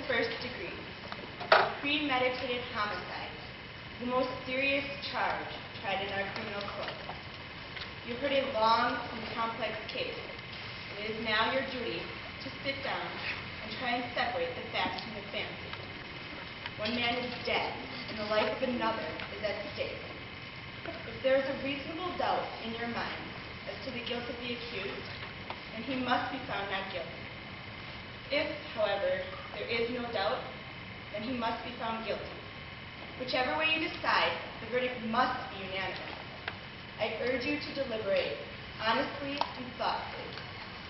first degree, premeditated homicide, the most serious charge tried in our criminal code. You heard a long and complex case, and it is now your duty to sit down and try and separate the facts from the fancy. One man is dead, and the life of another is at stake. If there is a reasonable doubt in your mind as to the guilt of the accused, then he must be found not guilty. If, however, there is no doubt, then he must be found guilty. Whichever way you decide, the verdict must be unanimous. I urge you to deliberate honestly and thoughtfully.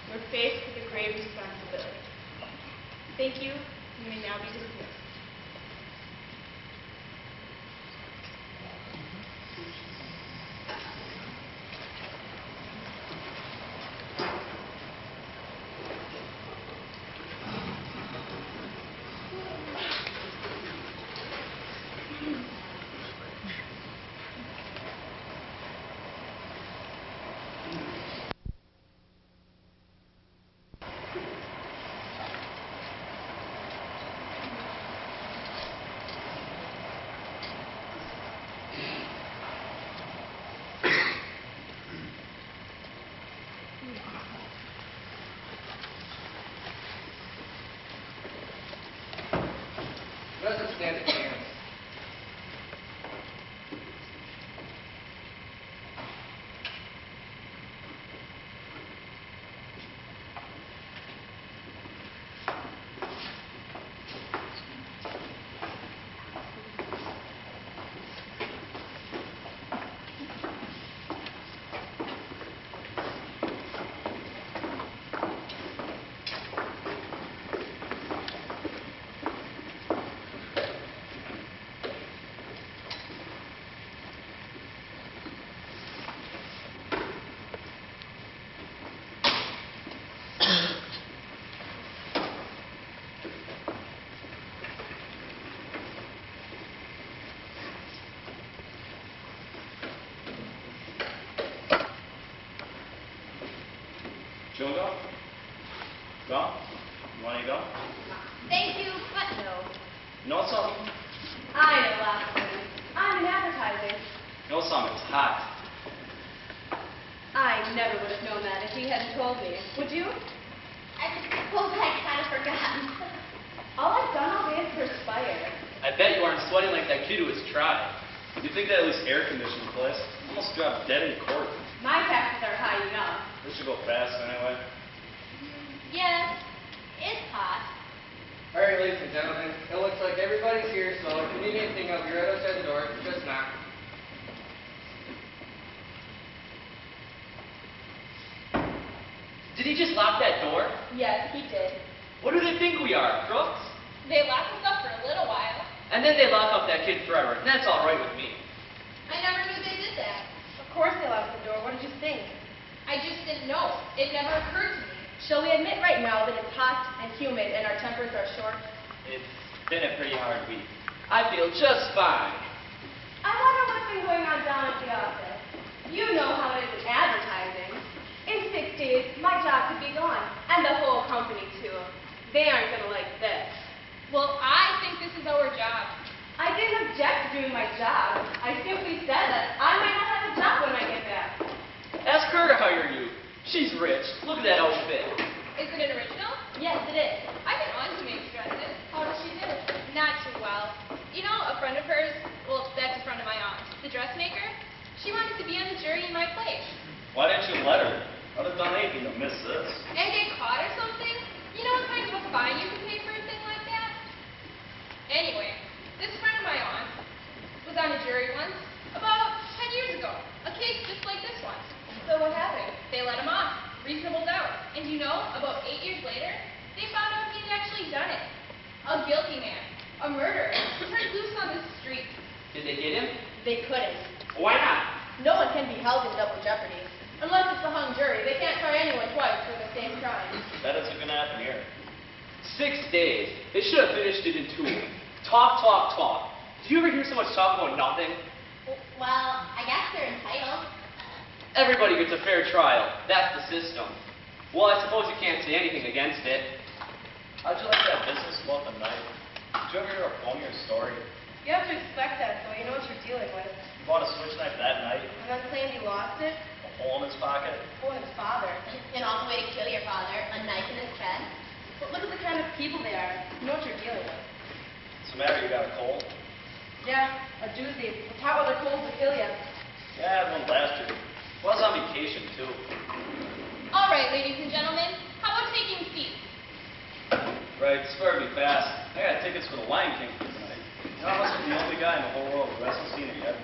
You are faced with a grave responsibility. Thank you. You may now be dismissed. Doesn't stand a chance. Joe, go? Go? You want to go? Thank you, but no. No, some. I know lots of things. I'm in advertising. No, some. It's hot. I never would have known that if he hadn't told me. Would you? I suppose I kind of forgotten. All I've done all day is perspire. I bet you aren't sweating like that kid who was tried. You'd think that at least air-conditioned place. Almost dropped dead in court. My taxes are high enough. This should go fast anyway. Yes, it's hot. All right, ladies and gentlemen, it looks like everybody's here, so if you need anything, I'll be right outside the door. Just knock. Did he just lock that door? Yes, he did. What do they think we are, crooks? They locked us up for a little while. And then they lock up that kid forever, and that's all right with me. I never knew they did that. Of course they locked the door. What did you think? I just didn't know. It never occurred to me. Shall we admit right now that it's hot and humid and our tempers are short? It's been a pretty hard week. I feel just fine. I wonder what's been going on down at the office. You know how it is in advertising. In 6 days, my job could be gone. And the whole company, too. They aren't going to like this. Well, I think this is our job. I didn't object to doing my job. I simply said that I might not have a job when I get back. Ask her to hire you. She's rich. Look at that outfit. Is it an original? Yes, it is. I've been on to make dresses. How does she do? Not too well. You know, a friend of hers, well, that's a friend of my aunt, the dressmaker, she wanted to be on the jury in my place. Why didn't you let her? I'd have done anything to miss this. And get caught or something? You know what kind of a fine you can pay for a thing like that? Anyway, this friend of my aunt was on a jury once, about 10 years ago. A case just like this one. So what happened? They let him off. Reasonable doubt. And you know, about 8 years later, they found out he had actually done it. A guilty man. A murderer. Turned loose on the street. Did they get him? They couldn't. Why not? No one can be held in double jeopardy. Unless it's a hung jury, they can't try anyone twice for the same crime. That isn't going to happen here. 6 days. They should have finished it in 2. Talk, talk, talk. Do you ever hear so much talk about nothing? Well, I guess they're entitled. Everybody gets a fair trial. That's the system. Well, I suppose you can't say anything against it. How'd you like that business about the knife? Did you ever hear a phony or story? You have to expect that, so you know what you're dealing with. You bought a switch knife that night, And then claimed he lost it. a hole in his pocket. Oh, his father. And also way to kill your father, a knife in his chest. But look at the kind of people they are. You know what you're dealing with. What's the matter, you got a cold? Yeah, a doozy. It's hot weather colds will kill you. Yeah, I had one last year. I was on vacation, too. All right, ladies and gentlemen, how about taking seats? Right, this better be fast. I got tickets for the Lion King for tonight. You know, I must be the only guy in the whole world who hasn't seen it yet.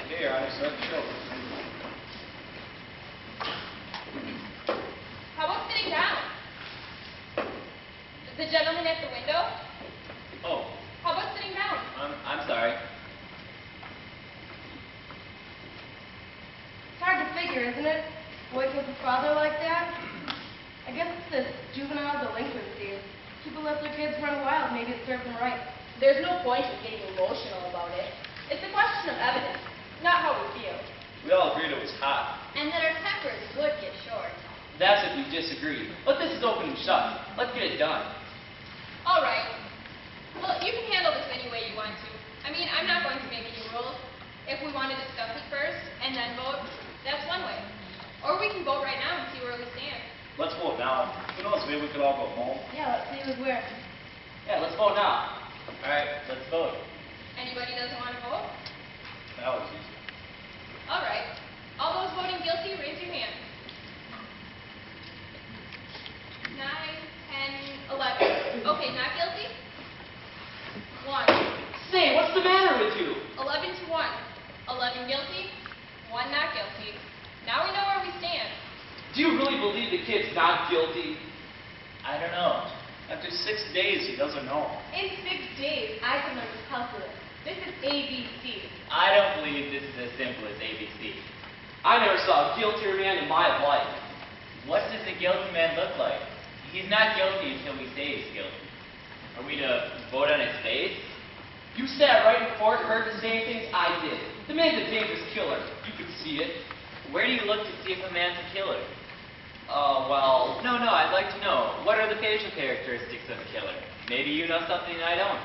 Okay, Your Honor, start the show. How about sitting down? The gentleman at the window? Oh, How about sitting down? I'm sorry. It's hard to figure, isn't it? Boy kills his father like that. I guess it's this juvenile delinquency. People let their kids run wild, maybe it serves them right. There's no point in getting emotional about it. It's a question of evidence, not how we feel. We all agreed it was hot. And that our tempers would get short. That's if we disagree. But this is open and shut. Let's get it done. All right. Well, you can handle this any way you want to. I mean, I'm not going to make any rules. If we want to discuss it first and then vote, that's one way. Or we can vote right now and see where we stand. Let's vote now. Who knows, maybe we could all go home. Yeah, let's see who's where. Yeah, let's vote now. All right, let's vote. Anybody doesn't want to vote? That was easy. All right. All those voting guilty, raise your hand. 9, 10, 11. Okay, not guilty? 1. Say, what's the matter with you? 11 to 1. 11 guilty, 1 not guilty. Now we know where we stand. Do you really believe the kid's not guilty? I don't know. After 6 days, he doesn't know. In 6 days, I can learn calculus. This is ABC. I don't believe this is as simple as ABC. I never saw a guiltier man in my life. What does a guilty man look like? He's not guilty until we say he's guilty. Are we to vote on his face? You sat right in court, heard the same things I did. The man's a dangerous killer. You could see it. Where do you look to see if a man's a killer? Well... No, I'd like to know. What are the facial characteristics of a killer? Maybe you know something I don't.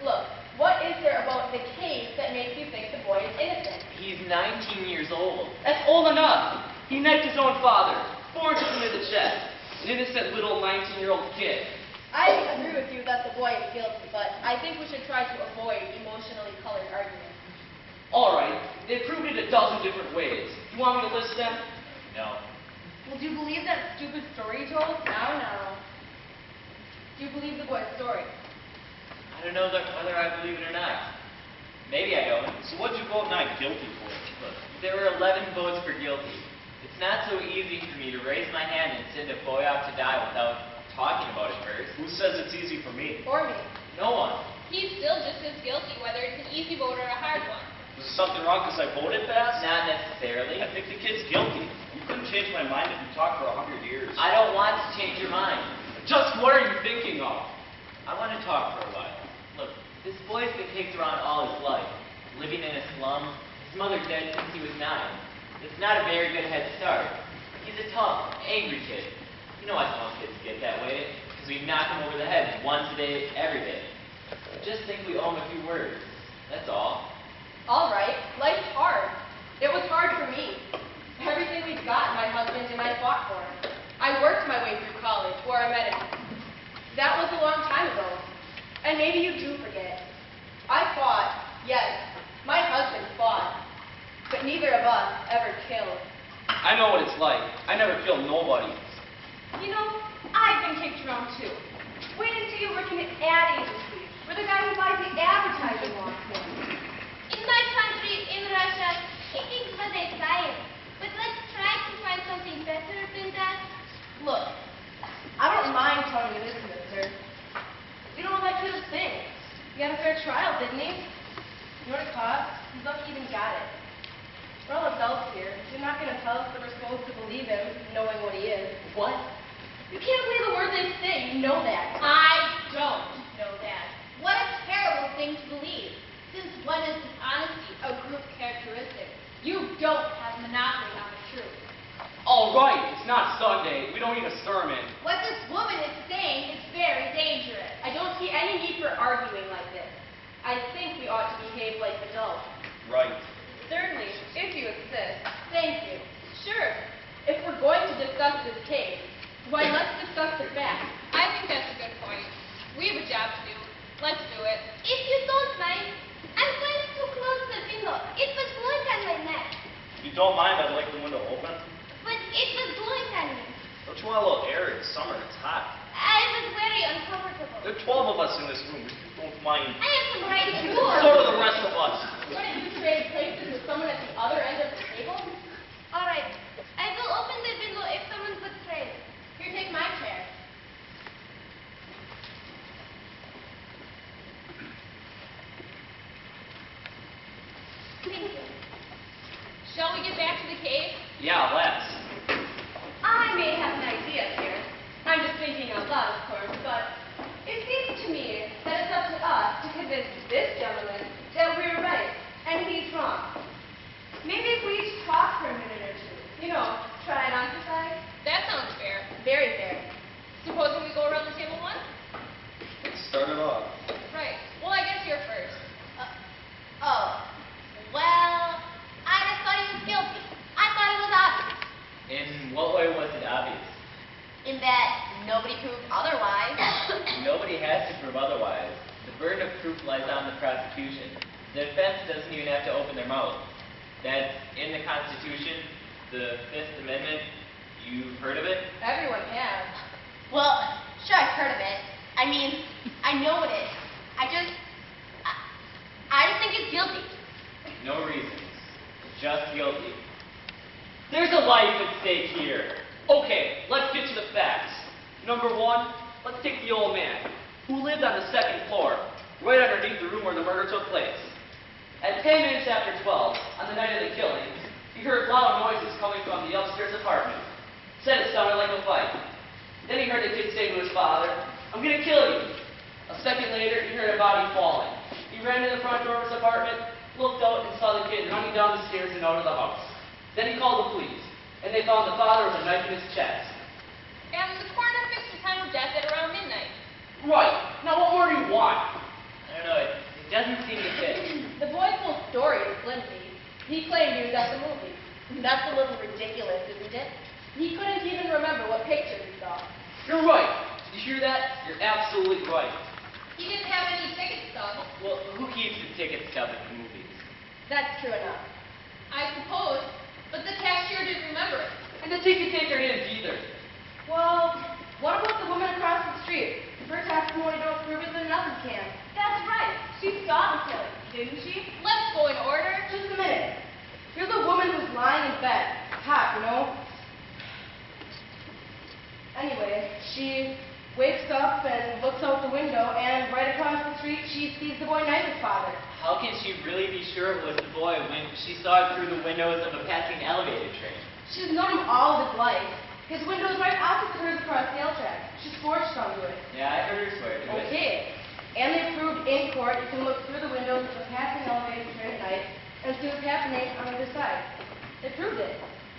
Look, what is there about the case that makes you think the boy is innocent? He's 19 years old. That's old enough. He knifed his own father. 4 inches into the chest. An innocent little 19-year-old kid. I agree with you that the boy is guilty, but I think we should try to avoid emotionally colored arguments. All right. They proved it a dozen different ways. You want me to list them? No. Well, do you believe that stupid story you told? No. Do you believe the boy's story? I don't know whether I believe it or not. Maybe I don't. So what'd you vote not guilty for? Look, there were 11 votes for guilty. It's not so easy for me to raise my hand and send a boy off to die without talking about it first. Who says it's easy for me? Or me. No one. He's still just as guilty, whether it's an easy vote or a hard one. Was there something wrong because I voted fast? Not necessarily. I think the kid's guilty. You couldn't change my mind if you talked for 100 years. I don't want to change your mind. Just what are you thinking of? I want to talk for a while. Look, this boy's been kicked around all his life. Living in a slum. His mother dead since he was 9. It's not a very good head start. He's a tough, angry kid. You know why some kids get that way? Because we knock him over the head once a day, every day. Just think we owe him a few words. That's all. All right, life's hard. It was hard for me. Everything we've got, my husband and I fought for. I worked my way through college, where I met him. That was a long time ago. And maybe you do forget. I fought, yes, my husband fought. But neither of us ever killed. I know what it's like. I never killed nobody. You know, I've been kicked around too. Wait until you're working at ad agencies, where the guy who buys the advertising walks in. In my country, in Russia, kicking was a crime. But let's try to find something better than that. Look, I don't mind telling you this, mister. You don't know that kid a thing. He had a fair trial, didn't he? You know what it cost? He's lucky he even got it. We're all adults here. You're not going to tell us that we're supposed to believe him, knowing what he is. What? You can't believe a word they say. You know that. I don't know that. What a terrible thing to believe. Since when is dishonesty a group characteristic? You don't have monopoly on the truth. All right, it's not Sunday. We don't need a sermon. What this woman is saying is very dangerous. I don't see any need for arguing like this. I think we ought to behave like adults. Right. Certainly, if you insist. Thank you. Sure. If we're going to discuss this case, why, let's discuss the facts. I think that's a good point. We have a job to do. Let's do it. If you don't mind, I'm going to close the window. It was blowing on my neck. If you don't mind, I'd like the window open. But it was blowing on me. Don't you want a little air? It's summer. It's hot. I was very uncomfortable. There are 12 of us in this room. If you don't mind. I have some right So tools. do the rest of us. Wouldn't you trade places with someone at the other end of the table? All right. I will open the window if someone puts trade. Here, take my chair. Thank you. Shall we get back to the case? Yeah, let's. I may have an idea here. I'm just thinking out loud, of course, but it seems to me that it's up to us to convince this gentleman that we're right and he's wrong. Maybe if we each talk for a minute or two, try it on for size. That sounds fair. Very fair. Supposing we go around the table once? Let's start it off. Right. Well, I guess you're first. Well, I just thought he was guilty. I thought it was obvious. In what way was it obvious? In that nobody proved otherwise. Nobody has to prove otherwise. The burden of proof lies on the prosecution. The defense doesn't even have to open their mouth. That's in the Constitution, the Fifth Amendment. You've heard of it? Everyone has. Well, sure, I've heard of it. I mean, I know it is. I just think it's guilty. No reasons. Just guilty. There's a life at stake here. Okay, let's get to the facts. Number one, let's take the old man, who lived on the second floor, right underneath the room where the murder took place. At 10 minutes after 12, on the night of the killing, he heard loud noises coming from the upstairs apartment. Said it sounded like a fight. Then he heard the kid say to his father, "I'm gonna kill you." A second later, he heard a body falling. He ran to the front door of his apartment, looked out and saw the kid running down the stairs and out of the house. Then he called the police, and they found the father with a knife in his chest. And the coroner fixed the time of death at around midnight. Right. Now what more do you want? I don't know, it doesn't seem to fit. The boy's full story is Lindsay. He claimed he was at the movie. That's a little ridiculous, isn't it? He couldn't even remember what picture he saw. You're right. Did you hear that? You're absolutely right. He didn't have any ticket stubs. Well, who keeps the ticket stub at the movies? That's true enough. I suppose, but the cashier didn't remember it. And the ticket taker didn't either. Well, what about the woman across the street? Her testimony don't prove it, then nothing can. That's right. She saw the killing, didn't she? Let's go in order. Just a minute. Here's a woman who's lying in bed. Hot, Anyway, she wakes up and looks out the window, and right across the street, she sees the boy knife his father. How can she really be sure it was the boy when she saw it through the windows of a passing elevator train? She's known him all of his life. His window's right opposite hers across the L track. She's forged onto it. Yeah, I heard her swear to it. Okay. And they proved in court you can look through the windows of a passing elevator train at night and see what's happening on the other side. They proved it.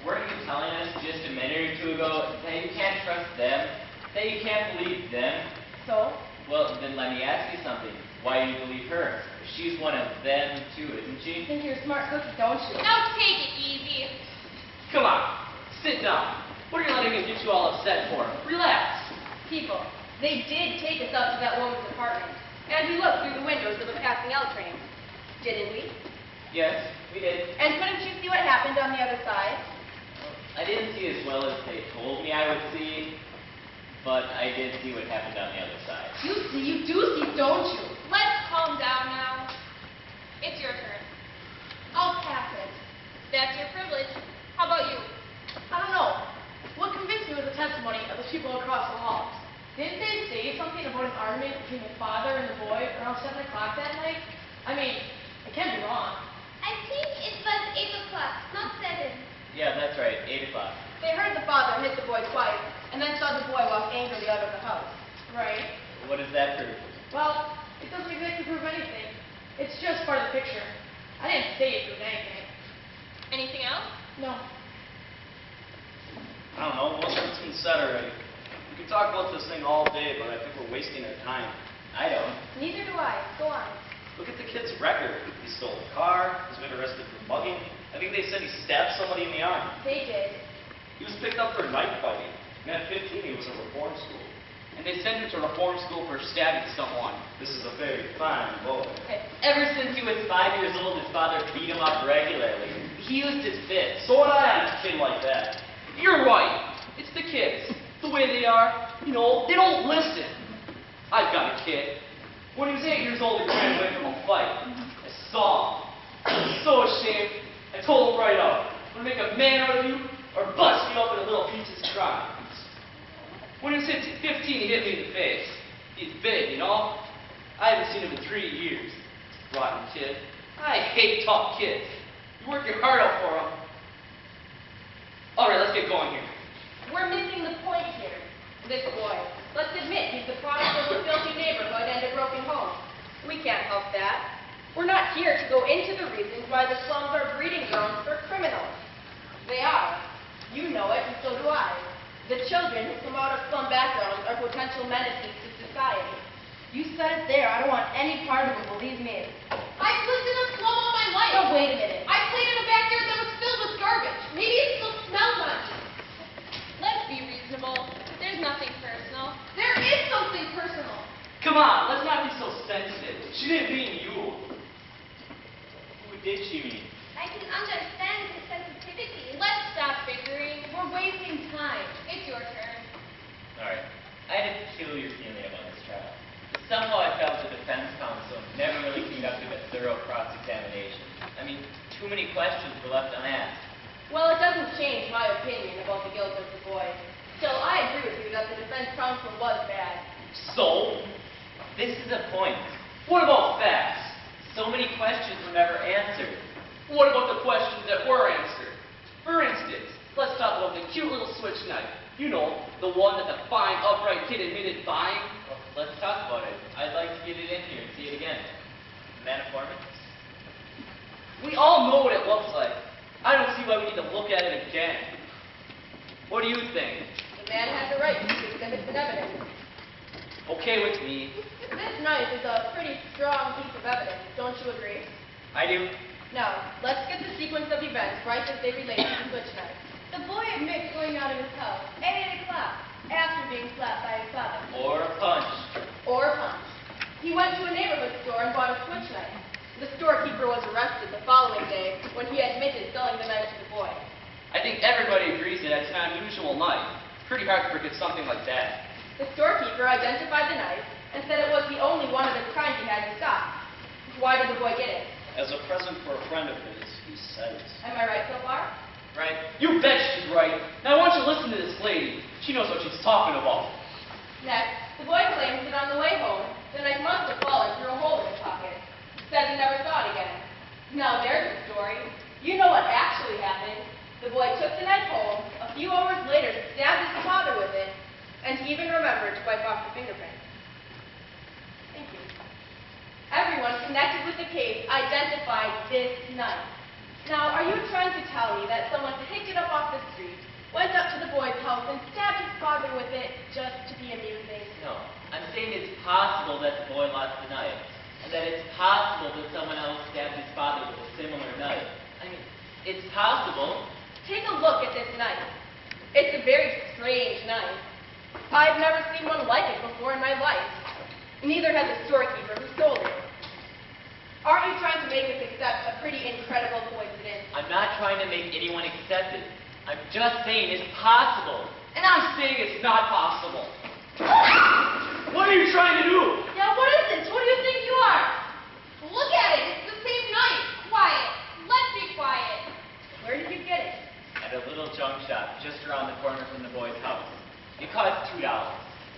Weren't you telling us just a minute or two ago that you can't trust them, that you can't believe them? So? Well, then let me ask you something. Why do you believe her? She's one of them too, isn't You she? think you're a smart cookie, don't you? Now take it easy. Come on. Sit down. What are you letting him get you all upset for? Relax. People, they did take us up to that woman's apartment. And we looked through the windows of a passing L train. Didn't we? Yes, we did. And couldn't you see what happened on the other side? I didn't see as well as they told me I would see, but I did see what happened on the other side. You do see, don't you? Let's calm down now. It's your turn. I'll pass it. That's your privilege. How about you? I don't know. What convinced me was the testimony of the people across the hall. Didn't they say something about an argument between the father and the boy around 7 o'clock that night? I mean, I can't be wrong. I think it was 8 o'clock, not 7. Yeah, that's right, 8 o'clock. They heard the father hit the boy twice, and then saw the boy walk angrily out of the house. Right. What does that prove? Well, it doesn't exactly prove anything. It's just part of the picture. I didn't say it proved anything. Anything else? No. I don't know. Most of it's been said already. We could talk about this thing all day, but I think we're wasting our time. I don't. Neither do I. Go on. Look at the kid's record. He stole a car. He's been arrested for mugging. I think they said he stabbed somebody in the arm. They did. He was picked up for knife fighting. And at 15, he was in reform school. And they sent him to reform school for stabbing someone. This is a very fine boy. Ever since he was 5 years old, his father beat him up regularly. He used his fists. So would I on a kid like that. You're right. It's the kids. The way they are. You know, they don't listen. I've got a kid. When he was 8 years old, he ran away from a fight. I saw him. I was so ashamed. I told him right up. I'm going to make a man out of you or bust you up in a little pieces of crime. When he was 15, he hit me in the face. He's big, you know? I haven't seen him in 3 years. Rotten kid. I hate tough kids. You work your heart out for them. All right, let's get going here. We're missing the point here. This boy. Let's admit he's the product of a filthy neighborhood and a broken home. We can't help that. We're not here to go into the reasons why the slums are breeding grounds for criminals. They are. You know it, and so do I. The children who come out of slum backgrounds are potential menaces to society. You said it there. I don't want any part of it, believe me. I've lived in a slum all my life. No, wait a minute. I played in a backyard that was filled with garbage. Maybe it still smells like it. Let's be reasonable. There's nothing personal. There is something personal. Come on, let's not be so sensitive. She didn't mean you. Who did she mean? I can understand his sensitivity. Let's stop bickering. We're wasting time. It's your turn. Alright, I had a peculiar feeling about this trial. Somehow I felt the defense counsel never really conducted a thorough cross-examination. I mean, too many questions were left unasked. Well, it doesn't change my opinion about the guilt of the boy. Still, I agree with you that the defense counsel was bad. So? This is the point. What about facts? So many questions were never answered. What about the questions that were answered? For instance, let's talk about the cute little switch knife. You know, the one that the fine, upright kid admitted buying. Well, let's talk about it. I'd like to get it in here and see it again. Man of FOREMAN? We all know what it looks like. I don't see why we need to look at it again. What do you think? The man has the right to use exhibits and evidence. Okay with me. This knife is a pretty strong piece of evidence, don't you agree? I do. Now, let's get the sequence of events right as they relate to the switch knife. The boy admits going out of his house at 8 o'clock after being slapped by his father. Or punched. Or punched. He went to a neighborhood store and bought a switch knife. The storekeeper was arrested the following day when he admitted selling the knife to the boy. I think everybody agrees that it's an unusual knife. Pretty hard to forget something like that. The storekeeper identified the knife and said it was the only one of its kind he had in stock. Why did the boy get it? As a present for a friend of his, he says. Am I right so far? Right? You bet she's right. Now I want you to listen to this lady. She knows what she's talking about. Next, the boy claims that on the way home, the knife must have fallen through a hole in his pocket. Says he never saw it again. Now there's the story. You know what actually happened. The boy took the knife home, a few hours later stabbed his father with it, and he even remembered to wipe off the fingerprints. Thank you. Everyone connected with the case identified this knife. Now, are you trying to tell me that someone picked it up off the street, went up to the boy's house, and stabbed his father with it just to be amusing? No. I'm saying it's possible that the boy lost the knife. And that it's possible that someone else stabbed his father with a similar knife. I mean, it's possible. Take a look at this knife. It's a very strange knife. I've never seen one like it before in my life. Neither has the storekeeper who sold it. Aren't you trying to make us accept a pretty incredible coincidence? I'm not trying to make anyone accept it. I'm just saying it's possible. And I'm saying it's not possible. What are you trying to do? Yeah, what is this? What do you think you are? Look at it. It's the same knife. Quiet. Let's be quiet. Where did you get it? At a little junk shop just around the corner from the boy's house. It cost $2.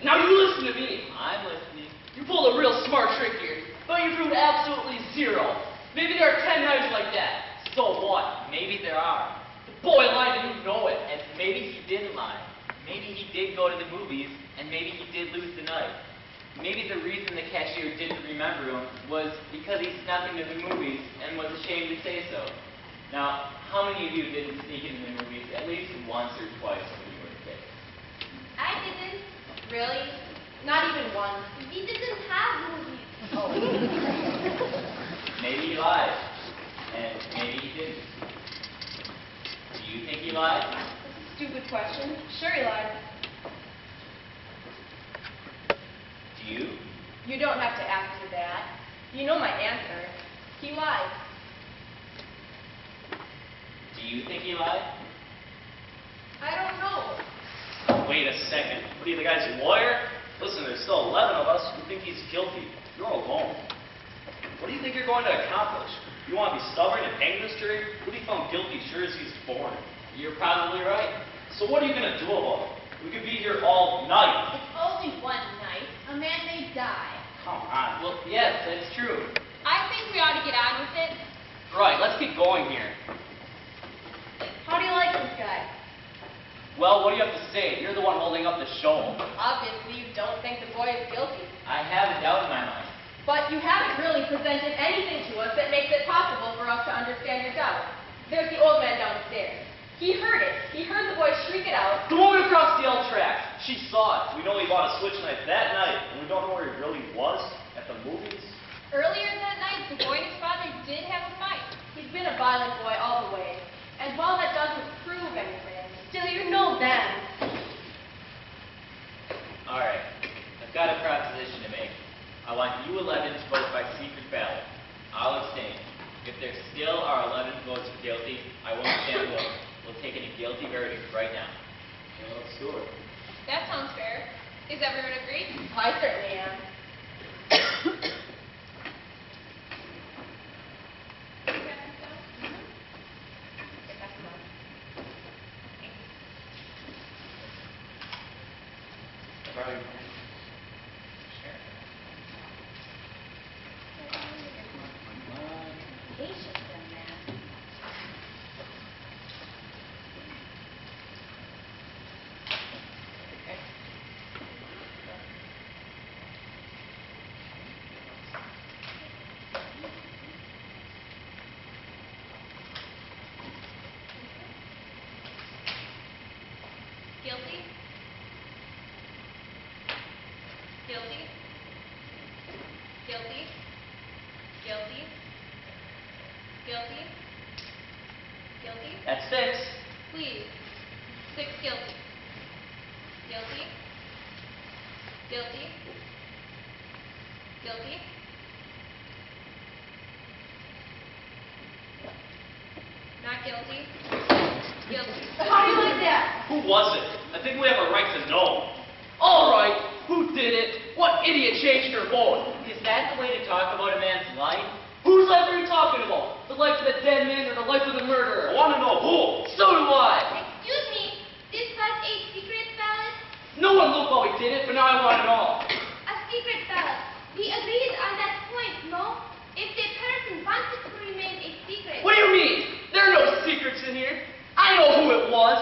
Now you listen to me. I'm listening. You pulled a real smart trick here, but you proved absolutely zero. Maybe there are 10 knives like that. So what? Maybe there are. The boy lied and you know it. And maybe he didn't lie. Maybe he did go to the movies, and maybe he did lose the knife. Maybe the reason the cashier didn't remember him was because he snuck into the movies and was ashamed to say so. Now, how many of you didn't sneak into the movies at least once or twice when you were a kid? I didn't. Really? Not even one. We didn't have movies. Oh. Maybe he lied. And maybe he didn't. Do you think he lied? That's a stupid question. Sure he lied. Do you? You don't have to ask me that. You know my answer. He lied. Do you think he lied? I don't know. Wait a second. What are you, the guy's lawyer? Listen, there's still 11 of us who think he's guilty. You're alone. What do you think you're going to accomplish? You want to be stubborn and hang this jury? Who do you found guilty sure as he's born? You're probably right. So what are you going to do about it? We could be here all night. It's only one night. A man may die. Come on. Well, yes, that's true. I think we ought to get on with it. Right, let's get going here. How do you like this guy? Well, what do you have to say? You're the one holding up the show. Obviously, you don't think the boy is guilty. I have a doubt in my mind. But you haven't really presented anything to us that makes it possible for us to understand your doubt. There's the old man downstairs. He heard it. He heard the boy shriek it out. The woman across the L track. She saw it. We know he bought a switch knife that night, and we don't know where he really was at the movies. Earlier that night, the boy and his father did have a fight. He's been a violent boy all the way. And while that doesn't prove anything, still you know then. All right, I've got a proposition to make. I want you 11 to vote by secret ballot. I'll abstain. If there still are 11 votes for guilty, I won't stand vote. We'll take in a guilty verdict right now. Yeah, let's do it. That sounds fair. Is everyone agreed? I certainly am. Patience, young man. Guilty? Guilty? Guilty? Guilty? Guilty? Guilty? That's 6. Please. 6 guilty. Guilty? Guilty? Guilty? Not guilty. Guilty. How do you like that? Who was it? I think we have a right to know. All right, who did it? What idiot changed her vote? Is that the way to talk about a man's life? Whose life are you talking about? The life of the dead man or the life of the murderer? I want to know who. So do I. Excuse me, this was a secret ballot? No one looked while we did it, but now I want it all. A secret ballot. We agreed on that point, no? If the person wanted to remain a secret. What do you mean? There are no secrets in here. I know who it was.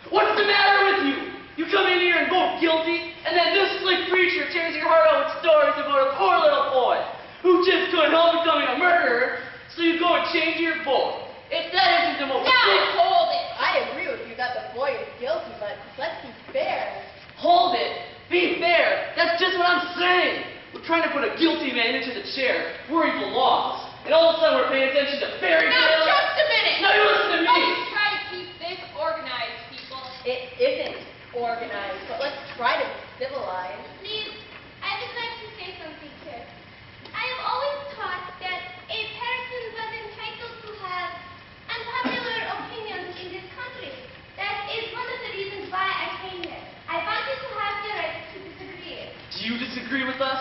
What's the matter with you? You come in here and vote guilty, and then this slick preacher tears your heart out with stories about a poor little boy who just couldn't help becoming a murderer, so you go and change your vote. If that isn't the most... Now hold it! I agree with you that the boy is guilty, but let's be fair. Hold it. Be fair. That's just what I'm saying. We're trying to put a guilty man into the chair where he belongs. And all of a sudden we're paying attention to fairy Now tales. just a minute! Now you listen to me. Let's try to keep this organized, people. It isn't organized, but let's try to be civilized. Please, I would like to say something here. I have always thought that a person was entitled to have unpopular opinions in this country. That is one of the reasons why I came here. I wanted to have the right to disagree. Do you disagree with us?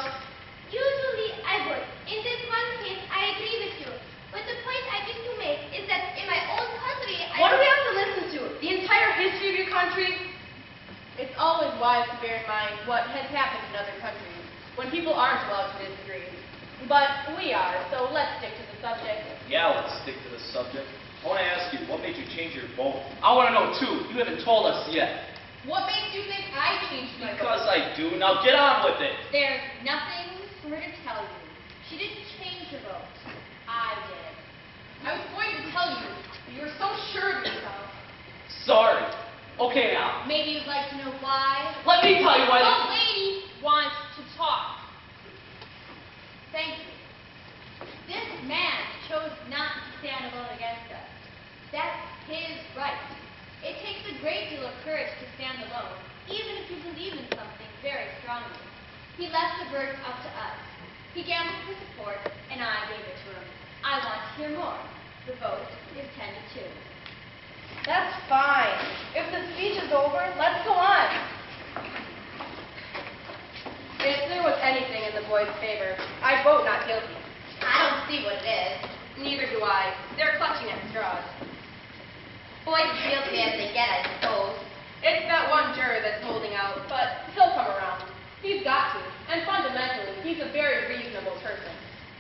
Usually I would. In this one case, I agree with you. But the point I wish to make is that in my own country, What do we have to listen to? The entire history of your country? It's always wise to bear in mind what has happened in other countries when people aren't allowed to disagree. But we are, so let's stick to the subject. Yeah, let's stick to the subject. I want to ask you, what made you change your vote? I want to know too. You haven't told us yet. What makes you think I changed my vote? Because I do. Now get on with it. There's nothing for her to tell you. She didn't change her vote. I did. I was going to tell you, but you were so sure of yourself. Sorry. Okay now. Maybe you'd like to know why? Let me tell you why. Oh, lady, courage to stand alone, even if you believe in something very strongly. He left the verdict up to us. He gambled for support, and I gave it to him. I want to hear more. The vote is 10-2. That's fine. If the speech is over, let's go on. If there was anything in the boys' favor, I'd vote not guilty. I don't see what it is. Neither do I. They're clutching at straws. Boys as guilty as they get, I suppose. It's that one juror that's holding out, but he'll come around. He's got to. And fundamentally, he's a very reasonable person.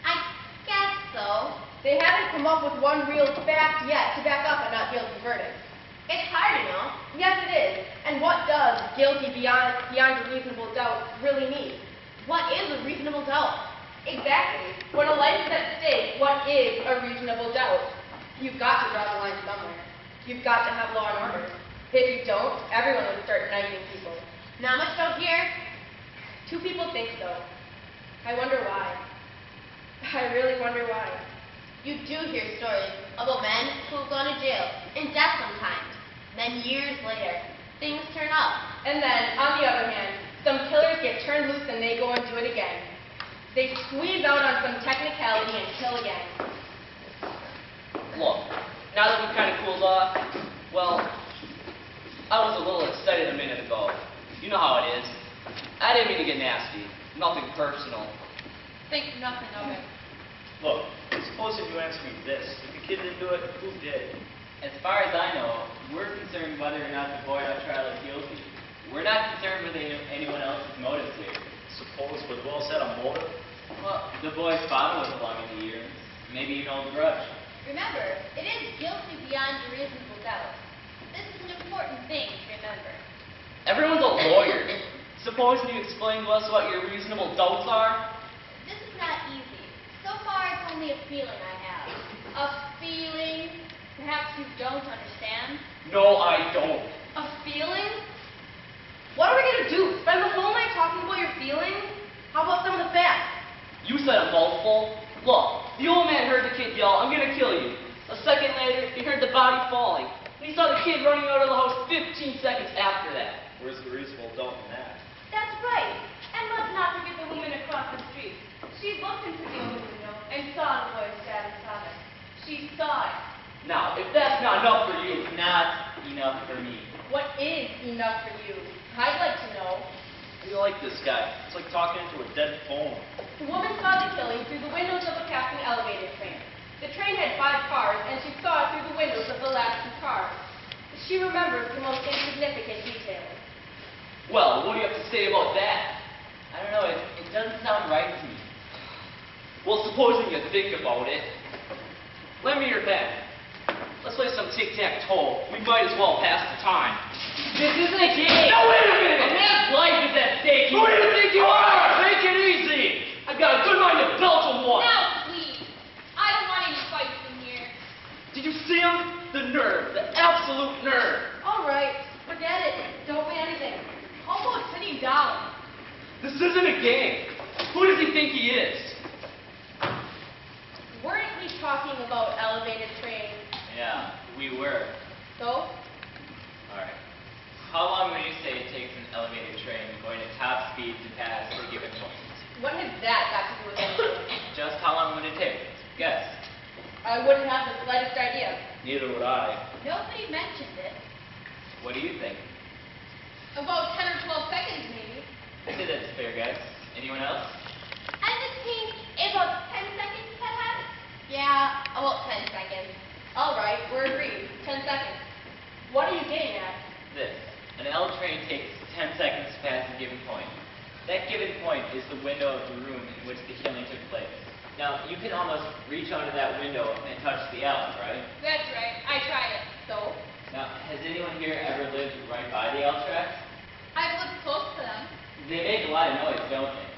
I guess so. They haven't come up with one real fact yet to back up a not guilty verdict. It's hard to know. Yes, it is. And what does guilty beyond a reasonable doubt really mean? What is a reasonable doubt? Exactly. When a life is at stake, what is a reasonable doubt? You've got to draw the line somewhere. You've got to have law and order. If you don't, everyone would start knifing people. Not much out here. 2 people think so. I wonder why. I really wonder why. You do hear stories about men who've gone to jail, in death sometimes. Then years later, things turn up. And then, on the other hand, some killers get turned loose and they go and do it again. They squeeze out on some technicality and kill again. Look, now that we've kind of cooled off, well, I was a little excited a minute ago. You know how it is. I didn't mean to get nasty. Nothing personal. Think nothing of it. Look, supposing you answer me this. If the kid didn't do it, who did? As far as I know, we're concerned whether or not the boy on trial is guilty. We're not concerned with anyone else's motives here. Suppose, but who else had a motive? Well, the boy's father was along in the years. Maybe an old grudge. Remember, it is guilty beyond a reasonable doubt. This is an important thing to remember. Everyone's a lawyer. Suppose you explain to us what your reasonable doubts are? This is not easy. So far, it's only a feeling I have. A feeling? Perhaps you don't understand? No, I don't. A feeling? What are we going to do? Spend the whole night talking about your feelings? How about some of the facts? You said a mouthful. Look, the old man heard the kid yell, "I'm gonna kill you." A second later, he heard the body falling. And he saw the kid running out of the house 15 seconds after that. Where's the reasonable doubt in that? That's right. And let's not forget the woman across the street. She looked into the open window and saw the boy's stabbed father. She saw it. Now, if that's not enough for you, It's not enough for me. What is enough for you? I'd like to know. You like this guy. It's like talking into a dead phone. The woman saw the killing through the windows of a passing elevated train. The train had 5 cars, and she saw it through the windows of the last 2 cars. She remembers the most insignificant details. well, what do you have to say about that? I don't know, it doesn't sound right to me. Well, supposing you think about it, lend me your pen. Let's play some tic-tac-toe. We might as well pass the time. This isn't a game! Now, wait a minute! A man's life is at stake! Who do you think you are? Take it easy! I've got a good mind to belt him one. Now, please. I don't want any fights in here. Did you see him? The nerve. The absolute nerve. All right, forget it. Don't win anything. How about sitting down? This isn't a game. Who does he think he is? Weren't we talking about elevated trains? Yeah, we were. So? Alright. How long would you say it takes an elevated train going at top speed to pass a given point? What has that got to do with anything? Just how long would it take? Guess. I wouldn't have the slightest idea. Neither would I. Nobody mentioned it. What do you think? About 10 or 12 seconds, maybe. I say that's a fair guess. Anyone else? I would think about 10 seconds, perhaps. Yeah, about 10 seconds. All right, we're agreed. 10 seconds. What are you getting at? This. An L train takes 10 seconds to pass a given point. That given point is the window of the room in which the killing took place. Now, you can almost reach onto that window and touch the L, right? That's right. I tried it. So? Now, has anyone here ever lived right by the L tracks? I've lived close to them. They make a lot of noise, don't they?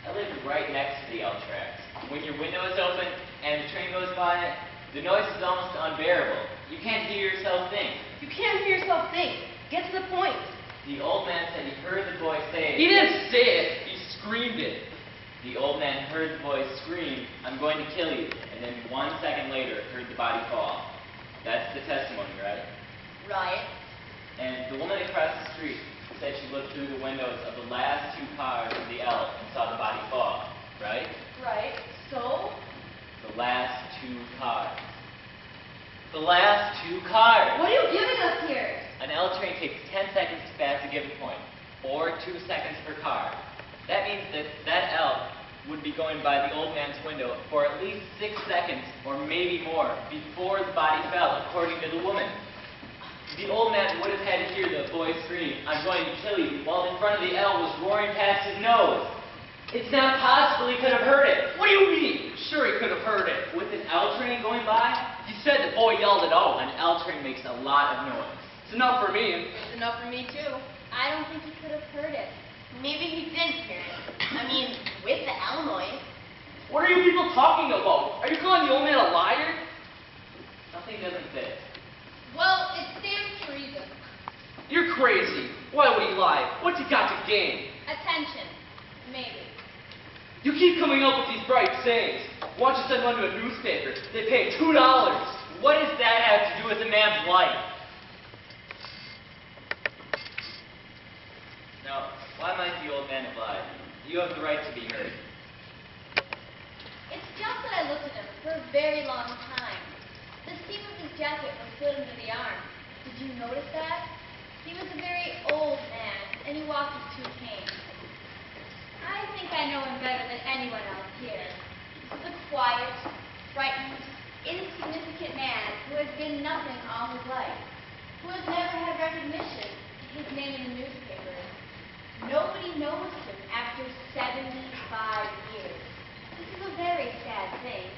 I live right next to the L tracks. When your window is open and the train goes by it, the noise is almost unbearable. You can't hear yourself think. You can't hear yourself think. Get to the point. The old man said he heard the boy say it. He didn't say it. He screamed it. The old man heard the boy scream, "I'm going to kill you," and then 1 second later heard the body fall. That's the testimony, right? Right. And the woman The last 2 cars. What are you giving us here? An L train takes 10 seconds to pass a given point, or 2 seconds per car. That means that L would be going by the old man's window for at least 6 seconds, or maybe more, before the body fell, according to the woman. The old man would have had to hear the boy scream, "I'm going to kill you," while in front of the L was roaring past his nose. It's not possible he could have heard it. What do you mean? Sure he could have heard it. With an L train going by, You said the boy yelled it out. an L train makes a lot of noise. It's enough for me. It's enough for me, too. I don't think he could have heard it. Maybe he didn't hear it. I mean, with the L noise. What are you people talking about? Are you calling the old man a liar? Something doesn't fit. Well, it stands to reason. You're crazy. Why would he lie? What's he got to gain? Attention. Maybe. You keep coming up with these bright sayings. Why don't you send one to a newspaper? They pay $2. What does that have to do with a man's life? Now, why might the old man have lied? You have the right to be heard. It's just that I looked at him for a very long time. The seam of his jacket was split under the arm. Did you notice that? He was a very old man, and he walked with 2 canes. I think I know him better than anyone else here. He's a quiet, frightened, insignificant man who has been nothing all his life, who has never had recognition, his name in the newspapers. Nobody knows him after 75 years. This is a very sad thing.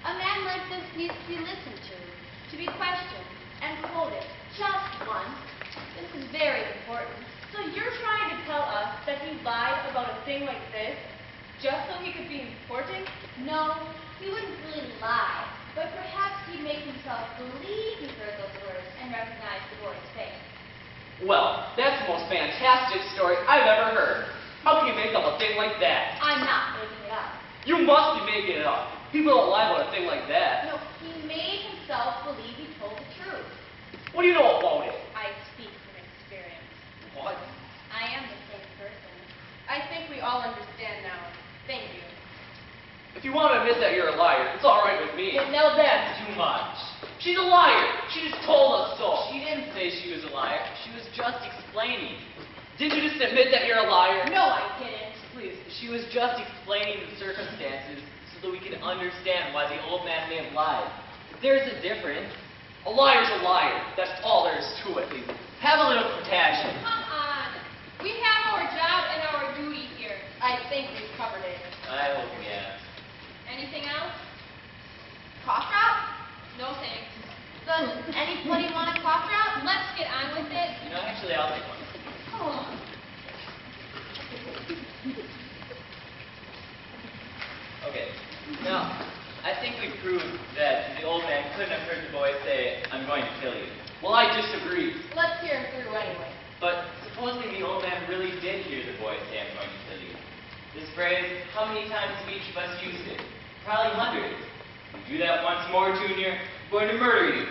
A man like this needs to be listened to be questioned and quoted just once. This is very important. So you're trying to tell us that he lied about a thing like this just so he could be important? No, he wouldn't really lie, but perhaps he'd make himself believe he heard those words and recognize the boy's face. Well, that's the most fantastic story I've ever heard. How can you make up a thing like that? I'm not making it up. You must be making it up. People don't lie about a thing like that. No, he made himself believe he told the truth. What do you know about it? I speak from experience. What? I am the same person. I think we all understand now. Thank you. If you want to admit that you're a liar, it's all right with me. But now that's Too much. She's a liar. She just told us so. She didn't say she was a liar. She was just explaining. Didn't you just admit that you're a liar? No, I didn't. Please, she was just explaining the circumstances so that we could understand why the old man may have lied. There's a difference. A liar's a liar. That's all there is to it. Have a little compassion. Come on. We have our job and our duty here. I think we've covered it. I hope we have. Anything else? Cough drop? No thanks. Does anybody want a cough drop? Let's get on with it. You know, actually, I'll take one. Oh. Okay. Now, I think we've proved that the old man couldn't have heard the boy say, "I'm going to kill you." Well, I disagree. Let's hear him through anyway. But supposing the old man really did hear the boy say, "I'm going to kill you." This phrase, how many times have each of us used it? Probably hundreds. If you do that once more, Junior, I'm going to murder you.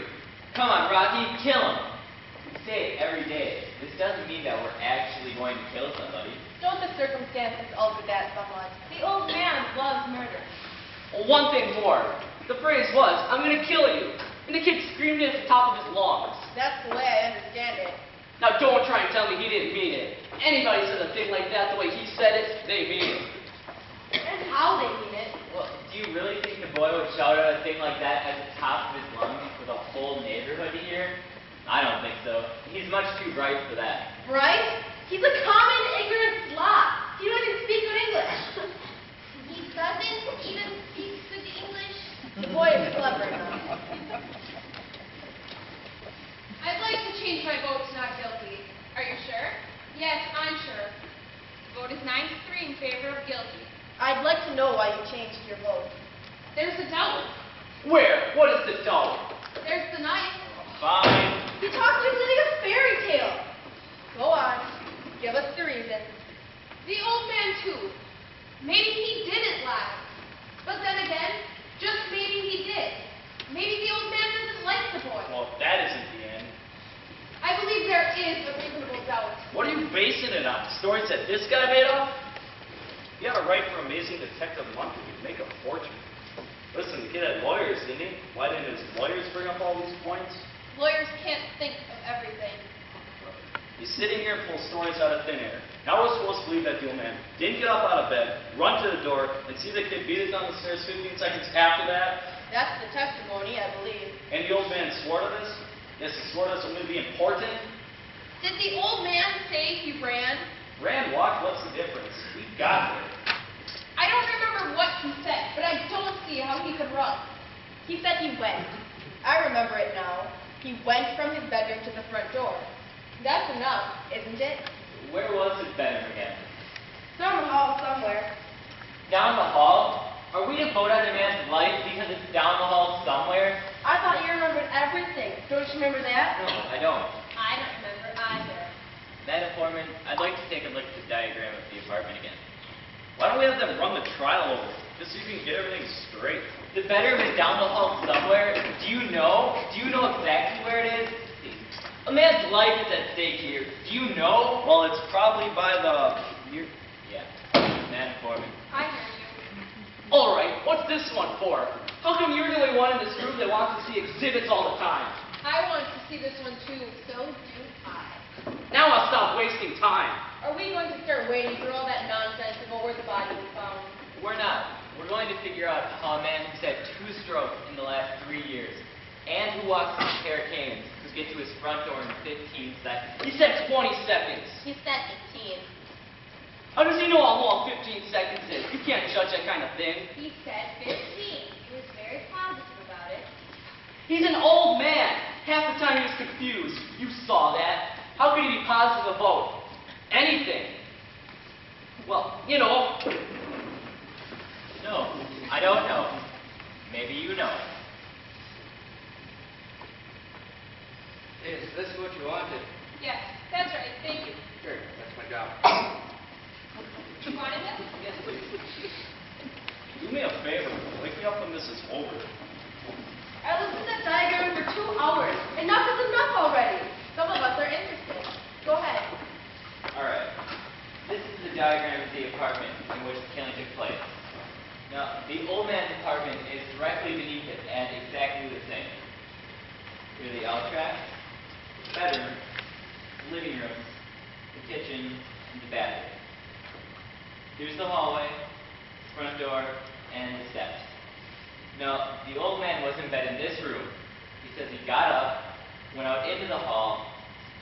Come on, Rocky, kill him. We say it every day. This doesn't mean that we're actually going to kill somebody. Don't the circumstances alter that somewhat? The old man loves murder. Well, one thing more. The phrase was, "I'm going to kill you." And the kid screamed it at the top of his lungs. That's the way I understand it. Now, don't try and tell me he didn't mean it. Anybody says a thing like that the way he said it, they mean it. And how they mean it. Well, do you really think the boy would shout out a thing like that at the top of his lungs for the whole neighborhood to hear? I don't think so. He's much too bright for that. Right? He's a common, ignorant slob. He doesn't speak good English. He doesn't even speak good English. The boy is clever enough. I'd like to change my vote to not guilty. Are you sure? Yes, I'm sure. Vote is 9-3 in favor of guilty. I'd like to know why you changed your vote. There's a doubt. Where? What is the doubt? There's the knife. Fine. He talks to me like a fairy tale. Go on. Give us the reason. The old man, too. Maybe he didn't lie. But then again, just maybe he did. Maybe the old man doesn't like the boy. Well, that isn't the end. I believe there is a reasonable doubt. What are you basing it on? Stories that this guy made up? You gotta write for Amazing Detective Monthly. You'd make a fortune. Listen, the kid had lawyers, didn't he? Why didn't his lawyers bring up all these points? Lawyers can't think of everything. He's sitting here and pulls stories out of thin air. Now we're supposed to believe that the old man didn't get up out of bed, run to the door, and see the kid beat it down the stairs 15 seconds after that? That's the testimony, I believe. And the old man swore to this? Yes, he swore to this only to be important? Did the old man say he ran? Ran, walked, what's the difference? We got there. I don't remember what he said, but I don't see how he could run. He said he went. I remember it now. He went from his bedroom to the front door. That's enough, isn't it? Where was his bedroom again? Some hall somewhere. Down the hall? Are we to vote on a man's life because it's down the hall somewhere? I thought you remembered everything. Don't you remember that? No, I don't. I don't remember either. Madam Foreman, I'd like to take a look at the diagram of the apartment again. Why don't we have them run the trial over it, just so you can get everything straight? The bedroom is down the hall somewhere. Do you know? Do you know exactly where it is? A man's life is at stake here. Do you know? Well, it's probably by the... Yeah, Madam Foreman. I hear you. All right, what's this one for? How come you're the only one in this group that wants to see exhibits all the time? I want to see this one too, so do I. Now I'll stop wasting time. Are we going to start waiting for all that nonsense about where the body was found? We're not. We're going to figure out how a man who's had 2 strokes in the last 3 years and who walks with a pair of canes could get to his front door in 15 seconds. He said 20 seconds. He said 15. How does he know how long 15 seconds is? You can't judge that kind of thing. He said 15. He was very positive about it. He's an old man. Half the time he was confused. You saw that. How could he be positive about anything? Well, you know. No, I don't know. Maybe you know. Is this what you wanted? Yes, that's right. Thank you. Sure, that's my job. You wanted this? Yes, please. Do me a favor, wake me up when this is over. I listened to that diagram for 2 hours. Enough is enough already. Some of us are interested. Go ahead. Alright. This is the diagram of the apartment in which the killing took place. Now, the old man's apartment is directly beneath it and exactly the same. Here are the L tracks, the bedroom, the living room, the kitchen, and the bathroom. Here's the hallway, front door, and the steps. Now, the old man was in bed in this room. He says he got up, went out into the hall,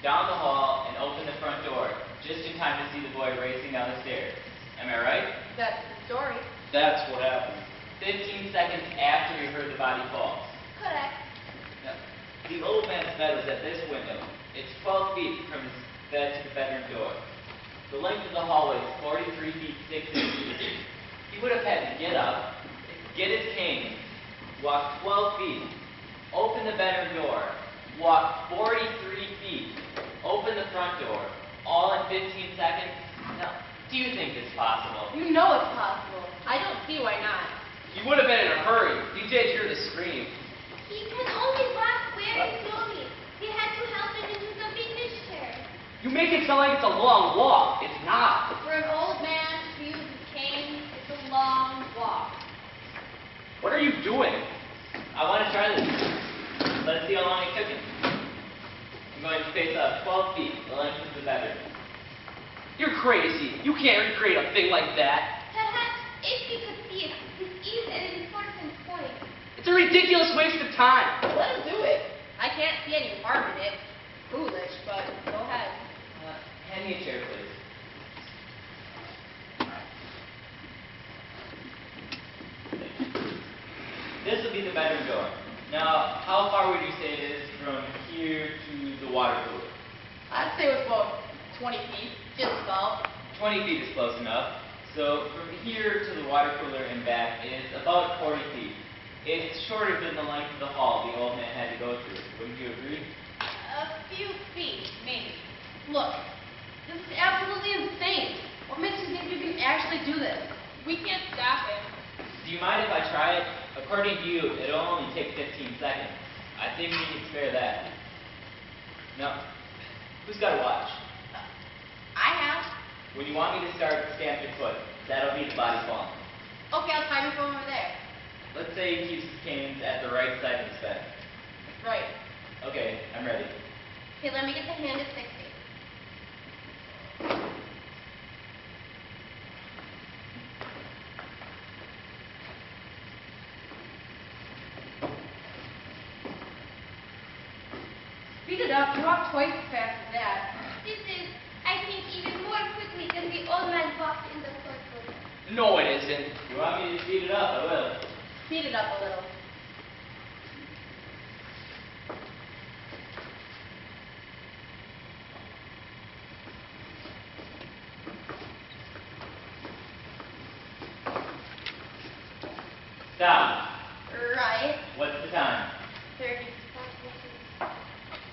down the hall, and opened the front door, just in time to see the boy racing down the stairs. Am I right? That's the story. That's what happened. 15 seconds after he heard the body fall. Correct. Now, the old man's bed was at this window. It's 12 feet from his bed to the bedroom door. The length of the hallway is 43 feet 6 inches. He would have had to get up, get his cane, walk 12 feet, open the bedroom door, walk 43 feet, open the front door, all in 15 seconds? Now, do you think it's possible? You know it's possible. I don't see why not. You would have been in a hurry. You did hear the scream. He can only walk very slowly. He had to help him into the vintage chair. You make it sound like it's a long walk. It's not. For an old man who uses a cane, it's a long walk. What are you doing? I want to try this. Let's see how long it took him. I'm going to space out 12 feet, the length of the bedroom. You're crazy. You can't recreate a thing like that. Perhaps if you could see it, this is an important point. It's a ridiculous waste of time. Let him do it. I can't see any harm in it. Foolish, but go ahead. Hand me a chair, please. This will be the bedroom door. Now, how far would you say it is from here to the water cooler? I'd say it was about 20 feet. Just about. 20 feet is close enough. So from here to the water cooler and back is about 40 feet. It's shorter than the length of the hall the old man had to go through. Wouldn't you agree? A few feet, maybe. Look, this is absolutely insane. What makes you think you can actually do this? We can't stop him. Do you mind if I try it? According to you, it'll only take 15 seconds. I think we can spare that. Now, who's got a watch? I have. When you want me to start, stamp your foot. That'll be the body falling. Okay, I'll time it from over there. Let's say he keeps his canes at the right side of his bed. Right. Okay, I'm ready. Okay, let me get the hand at 60. Speed it up. You walk twice as fast as that. This is, I think, even more quickly than the old man walked in the courtroom. No, it isn't. If you want me to speed it up, I will. Speed it up a little. Stop. Right. What's the time? 30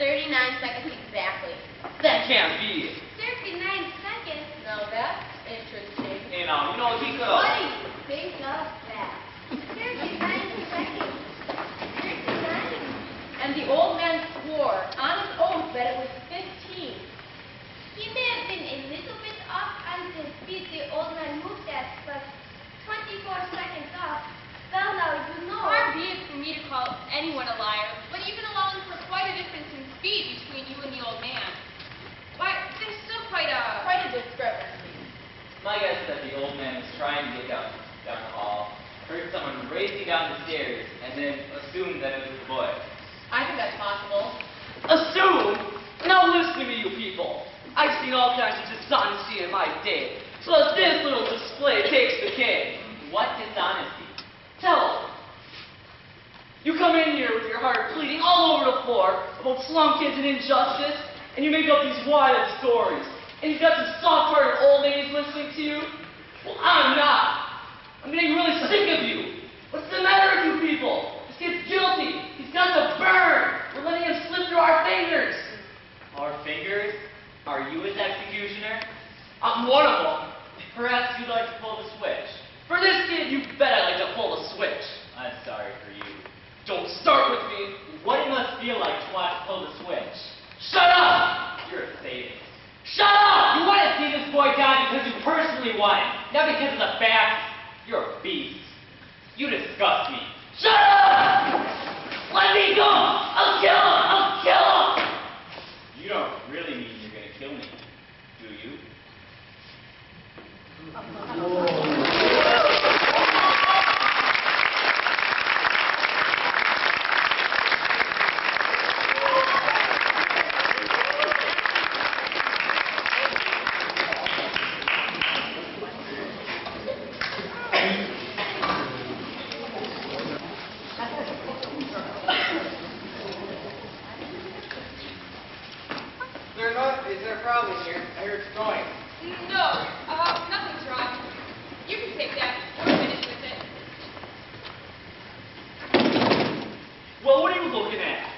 39 seconds exactly. That can't be. 39 seconds? Now that's interesting. You know, he could have. Buddy, think of that. 39 seconds. 39. And the old man swore on his oath that it was 15. He may have been a little bit off on the speed the old man moved at, but 24 seconds off. Well, now you know. Far be it for me to call anyone a liar, but even allowing for quite a difference in speed between you and the old man. Why, there's still quite a discrepancy. My guess is that the old man was trying to get down the hall, heard someone racing down the stairs, and then assumed that it was the boy. I think that's possible. Assume? Now listen to me, you people. I've seen all kinds of dishonesty in my day. So this little display takes the cake. What dishonesty? Tell them. You come in here with your heart bleeding all over the floor about slum kids and injustice, and you make up these wild stories. And you've got some soft-hearted old ladies listening to you. Well, I'm not. I'm getting really sick of you. What's the matter with you people? This kid's guilty. He's got to burn. We're letting him slip through our fingers. Our fingers? Are you his executioner? I'm one of them. Perhaps you'd like to pull the switch. For this kid, you bet I like to pull the switch. I'm sorry for you. Don't start with me. What it must feel like to watch pull the switch. Shut up! You're a sadist. Shut up! You want to see this boy die because you personally want it, not because of the facts. You're a beast. You disgust me. Shut up! Let me go! I'll kill him! I'll kill him! You don't really mean you're going to kill me, do you? Is there a problem here? I heard it's going. No, nothing's wrong. You can take that. We're finished with it. Well, what are you looking at?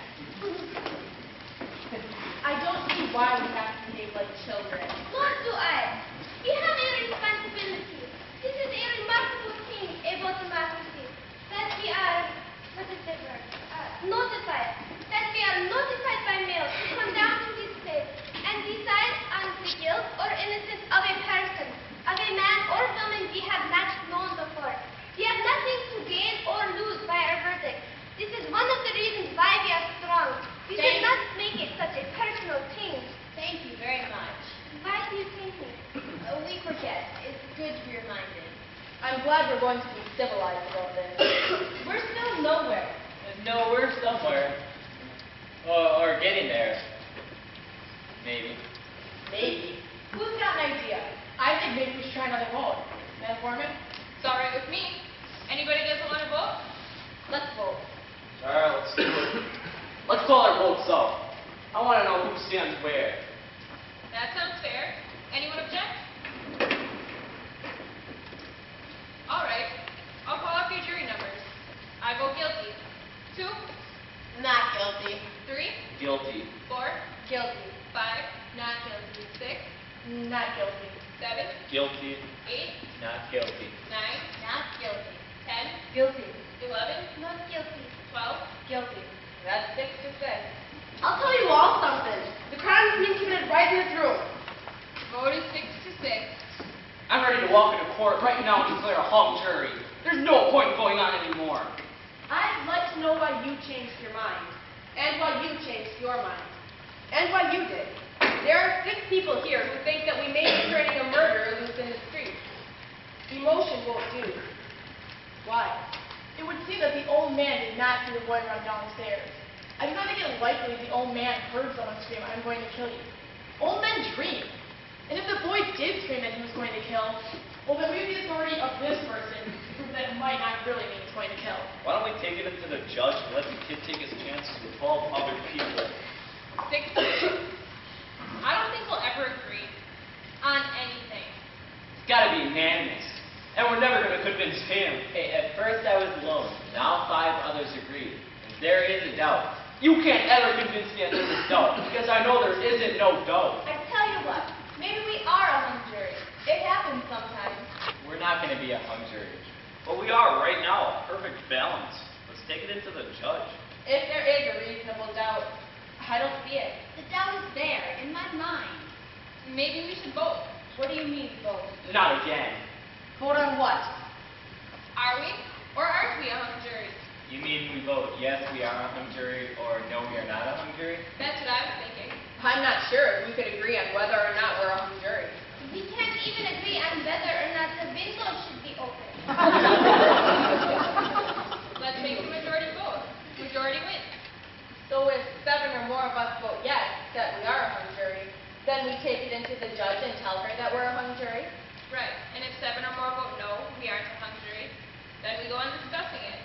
I don't see why we have to behave like children. Nor do I. We have a responsibility. This is a remarkable thing about democracy. That we are, what is the word? Notified. That we are notified by mail to come down to this place and decide on the guilt or innocence of a person, of a man or woman we have not known before. We have nothing to gain or lose by our verdict. This is one of the reasons why we are strong. We should not make it such a personal thing. Thank you very much. Why do you think me? We forget. It's good to be reminded. I'm glad we're going to be civilized about this. We're still nowhere. No, we're somewhere. Or getting there. Maybe. Maybe. Who's got an idea? I think maybe we should try another vote. Madam Foreman? It's all right with me. Anybody doesn't want to vote? Let's vote. All right, let's do it. Let's call our votes up. I want to know who stands where. That sounds fair. Anyone object? All right. I'll call up your jury numbers. I vote guilty. 2, Not guilty. 3, Guilty. 4, Guilty. 5, not guilty. 6, Not guilty. 7, Guilty. 8, Not guilty. 9, Not guilty. 10, Guilty. 11, Not guilty. 12. Guilty. That's 6 to 6. I'll tell you all something. The crime is being committed right in this room. Vote is 6 to 6. I'm ready to walk into court right now and declare a hung jury. There's no point in going on anymore. are 6 people here who think that we may be turning a murderer loose in the street. Emotion won't do. Why? It would seem that the old man did not see the boy run downstairs. I do not think it likely the old man heard someone scream, "I'm going to kill you." Old men dream. And if the boy did scream that he was going to kill, well, then we have the authority of this person to prove that it might not really mean he's going to kill. Why don't we take it into the judge and let the kid take his chances with 12 other people? 6. I don't think we'll ever agree on anything. It's got to be unanimous. And we're never going to convince him. Hey, at first I was alone. Now 5 others agree. And there is a doubt. You can't ever convince me that there's a doubt, because I know there isn't no doubt. I tell you what, maybe we are a hung jury. It happens sometimes. We're not going to be a hung jury. But we are right now, a perfect balance. Let's take it into the judge. If there is a reasonable doubt, I don't see it. The doubt is there, in my mind. Maybe we should vote. What do you mean, vote? Not again. Vote on what? Are we or aren't we a hung jury? You mean we vote yes, we are a hung jury, or no, we are not a hung jury? That's what I was thinking. I'm not sure if we could agree on whether or not we're a hung jury. We can't even agree on whether or not the window should be open. Let's make the majority vote. Majority wins. So if 7 or more of us vote yes, that we are a hung jury, then we take it into the judge and tell her that we're a hung jury? Right. And if 7 or more vote no, we aren't a hung jury, then we go on discussing it.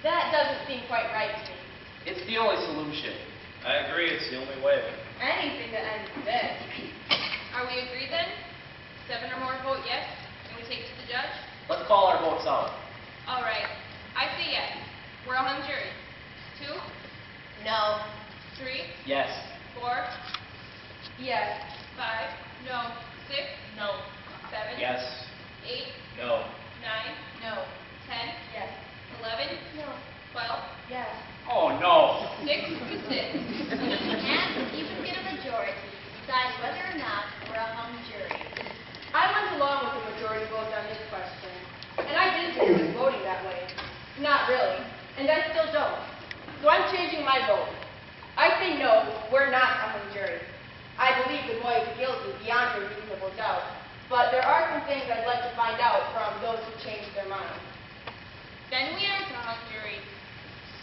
That doesn't seem quite right to me. It's the only solution. I agree, it's the only way. Anything that ends this. Are we agreed then? 7 or more vote yes, and we take it to the judge? Let's call our votes out. All right. I say yes. We're a hung jury. 2, No. 3, Yes. 4, Yes. 5, no. 6, No. 7, Yes. 8, No. 9, No. 10, Yes. 11, No. 12, Yes. Oh, no. 6 to 6. And you can get a majority to decide whether or not we're a hung jury. I went along with the majority vote on this question, and I didn't think it was voting that way. Not really, and I still don't. So I'm changing my vote. I say no, we're not a hung jury. I believe the boy is guilty beyond a reasonable doubt, but there are some things I'd like to find out from those who changed their minds. Then we aren't a hung jury.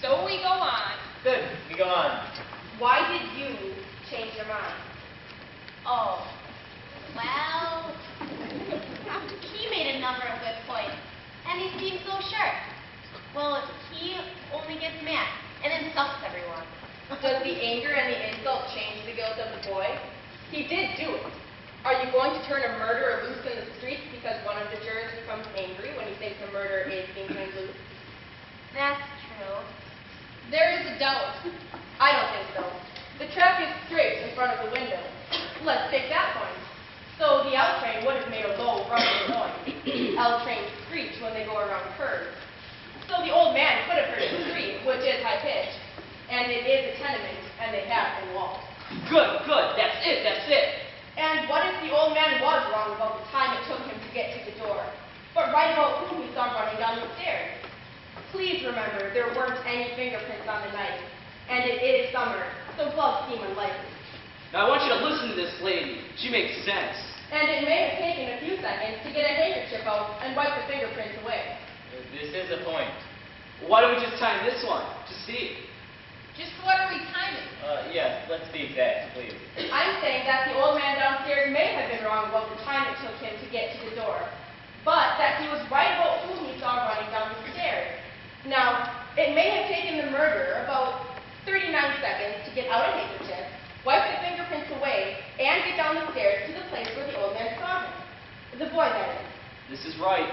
So we go on. Good, we go on. Why did you change your mind? Oh, well, he made a number of good points, and he seemed so sure. Well, he only gets mad and insults everyone. Does the anger and the insult change the guilt of the boy? He did do it. Are you going to turn a murderer loose in the streets because one of the jurors becomes angry when he thinks a murderer is being turned loose? That's true. There is a doubt. I don't think so. The track is straight in front of the window. Let's take that point. So the L train would have made a low, rumbling noise. L trains screech when they go around curves. So the old man could have heard it scream, which is high pitched. And it is a tenement, and they have no walls. Good, good. That's it, that's it. And what if the old man was wrong about the time it took him to get to the door, but right about who he saw running down the stairs? Please remember, there weren't any fingerprints on the knife, and it is summer, so gloves seem unlikely. Now, I want you to listen to this lady. She makes sense. And it may have taken a few seconds to get a handkerchief out and wipe the fingerprints away. This is a point. Why don't we just time this one to see? Just what are we timing? Yes, let's be exact, please. I'm saying that the old man downstairs may have been wrong about the time it took him to get to the door, but that he was right about whom he saw running down the stairs. Now, it may have taken the murderer about 39 seconds to get out a handkerchief, wipe the fingerprints away, and get down the stairs to the place where the old man saw him. The boy, that is. This is right.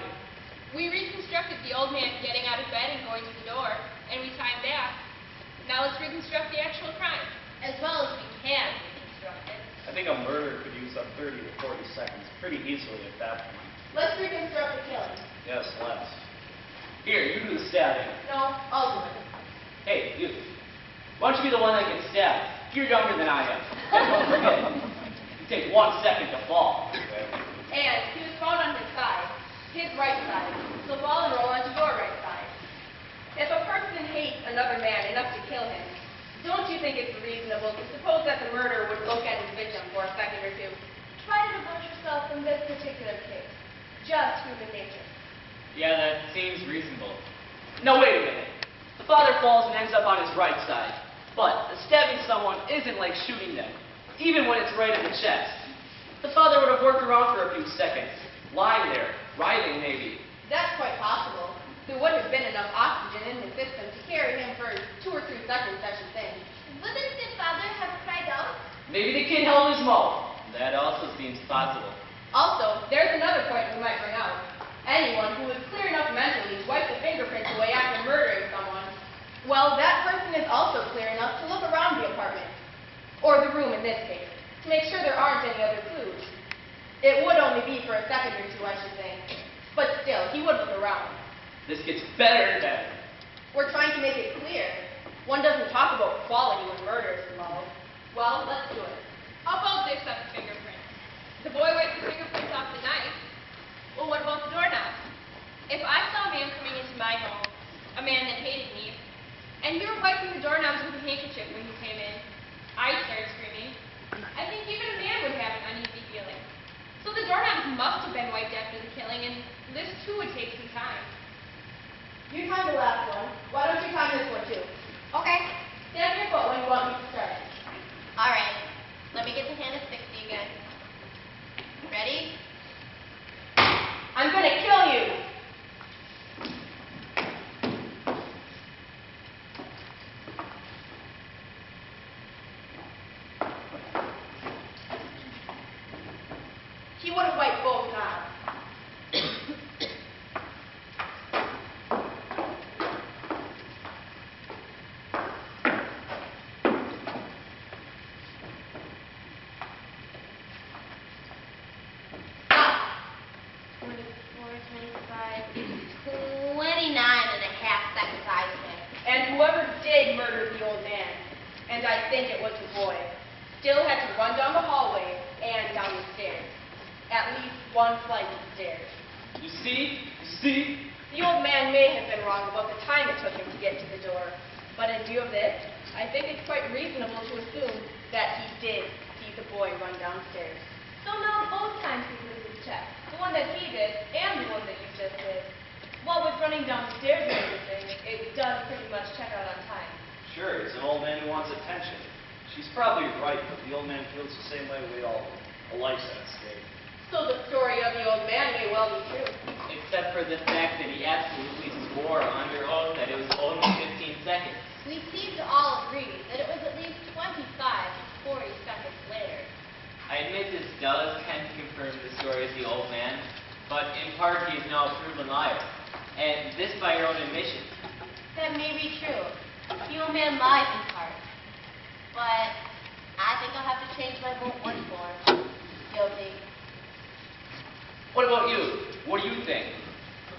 We reconstructed the old man getting out of bed and going to the door, and we timed that. Now let's reconstruct the actual crime. As well as we can reconstruct it. I think a murderer could use up 30 to 40 seconds pretty easily at that point. Let's reconstruct the killing. Yes, let's. Here, you do the stabbing. No, I'll do it. Hey, you. Why don't you be the one that gets stabbed? You're younger than I am. And don't forget, you take 1 second to fall. And he was found on his side, his right side, so fall and roll onto your right side. If a person hates another man enough to kill him, don't you think it's reasonable to suppose that the murderer would look at his victim for a second or Just human nature. Yeah, that seems reasonable. Now wait a minute. The father falls and ends up on his right side. But stabbing someone isn't like shooting them, even when it's right in the chest. The father would have worked around for a few seconds, lying there, writhing maybe. That's quite possible. There wouldn't have been enough oxygen in his system to carry him for 2 or 3 seconds, I should think. Wouldn't the father have cried out? Maybe the kid held his mouth. That also seems possible. Also, there's another point we might bring out. Anyone who is clear enough mentally to wipe the fingerprints away after murdering someone, well, that person is also clear enough to look around the apartment, or the room in this case, to make sure there aren't any other clues. It would only be for a second or 2, I should think. But still, he would look around. This gets better and better. We're trying to make it clear. One doesn't talk about quality when murder is involved. Well, let's do it. How about this on the fingerprints? The boy wiped the fingerprints off the knife. Well, what about the doorknob? If I saw a man coming into my home, a man that hated me, and you were wiping the doorknobs with a handkerchief when he came in, I started screaming. I think even a man would have an uneasy feeling. So the doorknobs must have been wiped after the killing, and this too would take some time. You time the last one. Why don't you time this one too? Okay. Stand your foot when you want me to start. All right. Let me get the hand of 60 again. Ready? I'm gonna kill you! He would have wiped both knobs. And whoever did murder the old man, and I think it was the boy, still had to run down the hallway and down the stairs. At least 1 flight of stairs. You see? You see? The old man may have been wrong about the time it took him to get to the door, but in view of this, I think it's quite reasonable to assume that he did see the boy run downstairs. So now both times he loses check. The one that he did and the one that you just did. Well, with running downstairs and everything, it does pretty much check out on time. Sure, he's an old man who wants attention. She's probably right, but the old man feels the same way we all do. A life's at stake. So the story of the old man may well be true. Except for the fact that he absolutely swore under oath that it was only 15 seconds. We seem to all agree that it was at least 25 to 40 seconds later. I admit this does tend to confirm the story of the old man, but in part he is now a proven liar. And this by your own admission. That may be true. The old man lies in part. But I think I'll have to change my vote once more. Guilty. What about you? What do you think?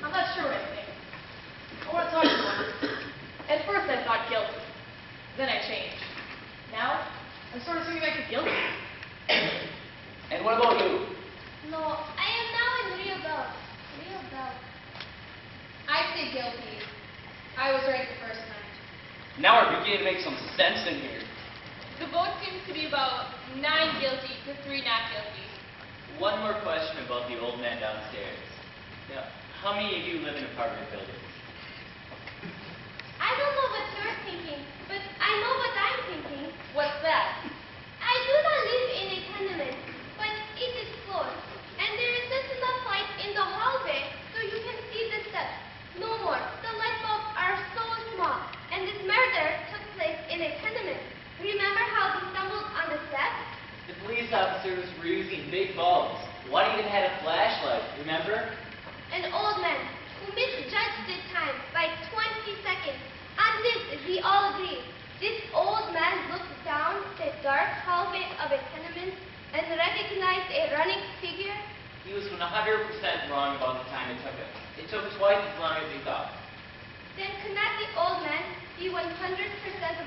I'm not sure what I think. I want to talk to one. At first I thought guilty. Then I changed. Now, I'm sort of swinging back to guilty. And what about you? No, I am now in real doubt. Real doubt. I say guilty. I was right the first time. Now we're beginning to make some sense in here. The vote seems to be about 9 guilty to 3 not guilty. One more question about the old man downstairs. Now, how many of you live in apartment buildings? I don't know what you're thinking, but I know what I'm thinking. What's that? I do not live in a tenement, but it is close, and there is just enough light in the hallway so you can see the steps. No more. The light bulbs are so small, and this murder took place in a tenement. Remember how we stumbled on the steps? The police officers were using big bulbs. One even had a flashlight, remember? An old man who misjudged the time by 20 seconds. On this, we all agree. This old man looked down the dark hallway of a tenement and recognized a running figure. He was 100% wrong about the time it took him. It took twice as long as he thought. Then could not the old man be 100%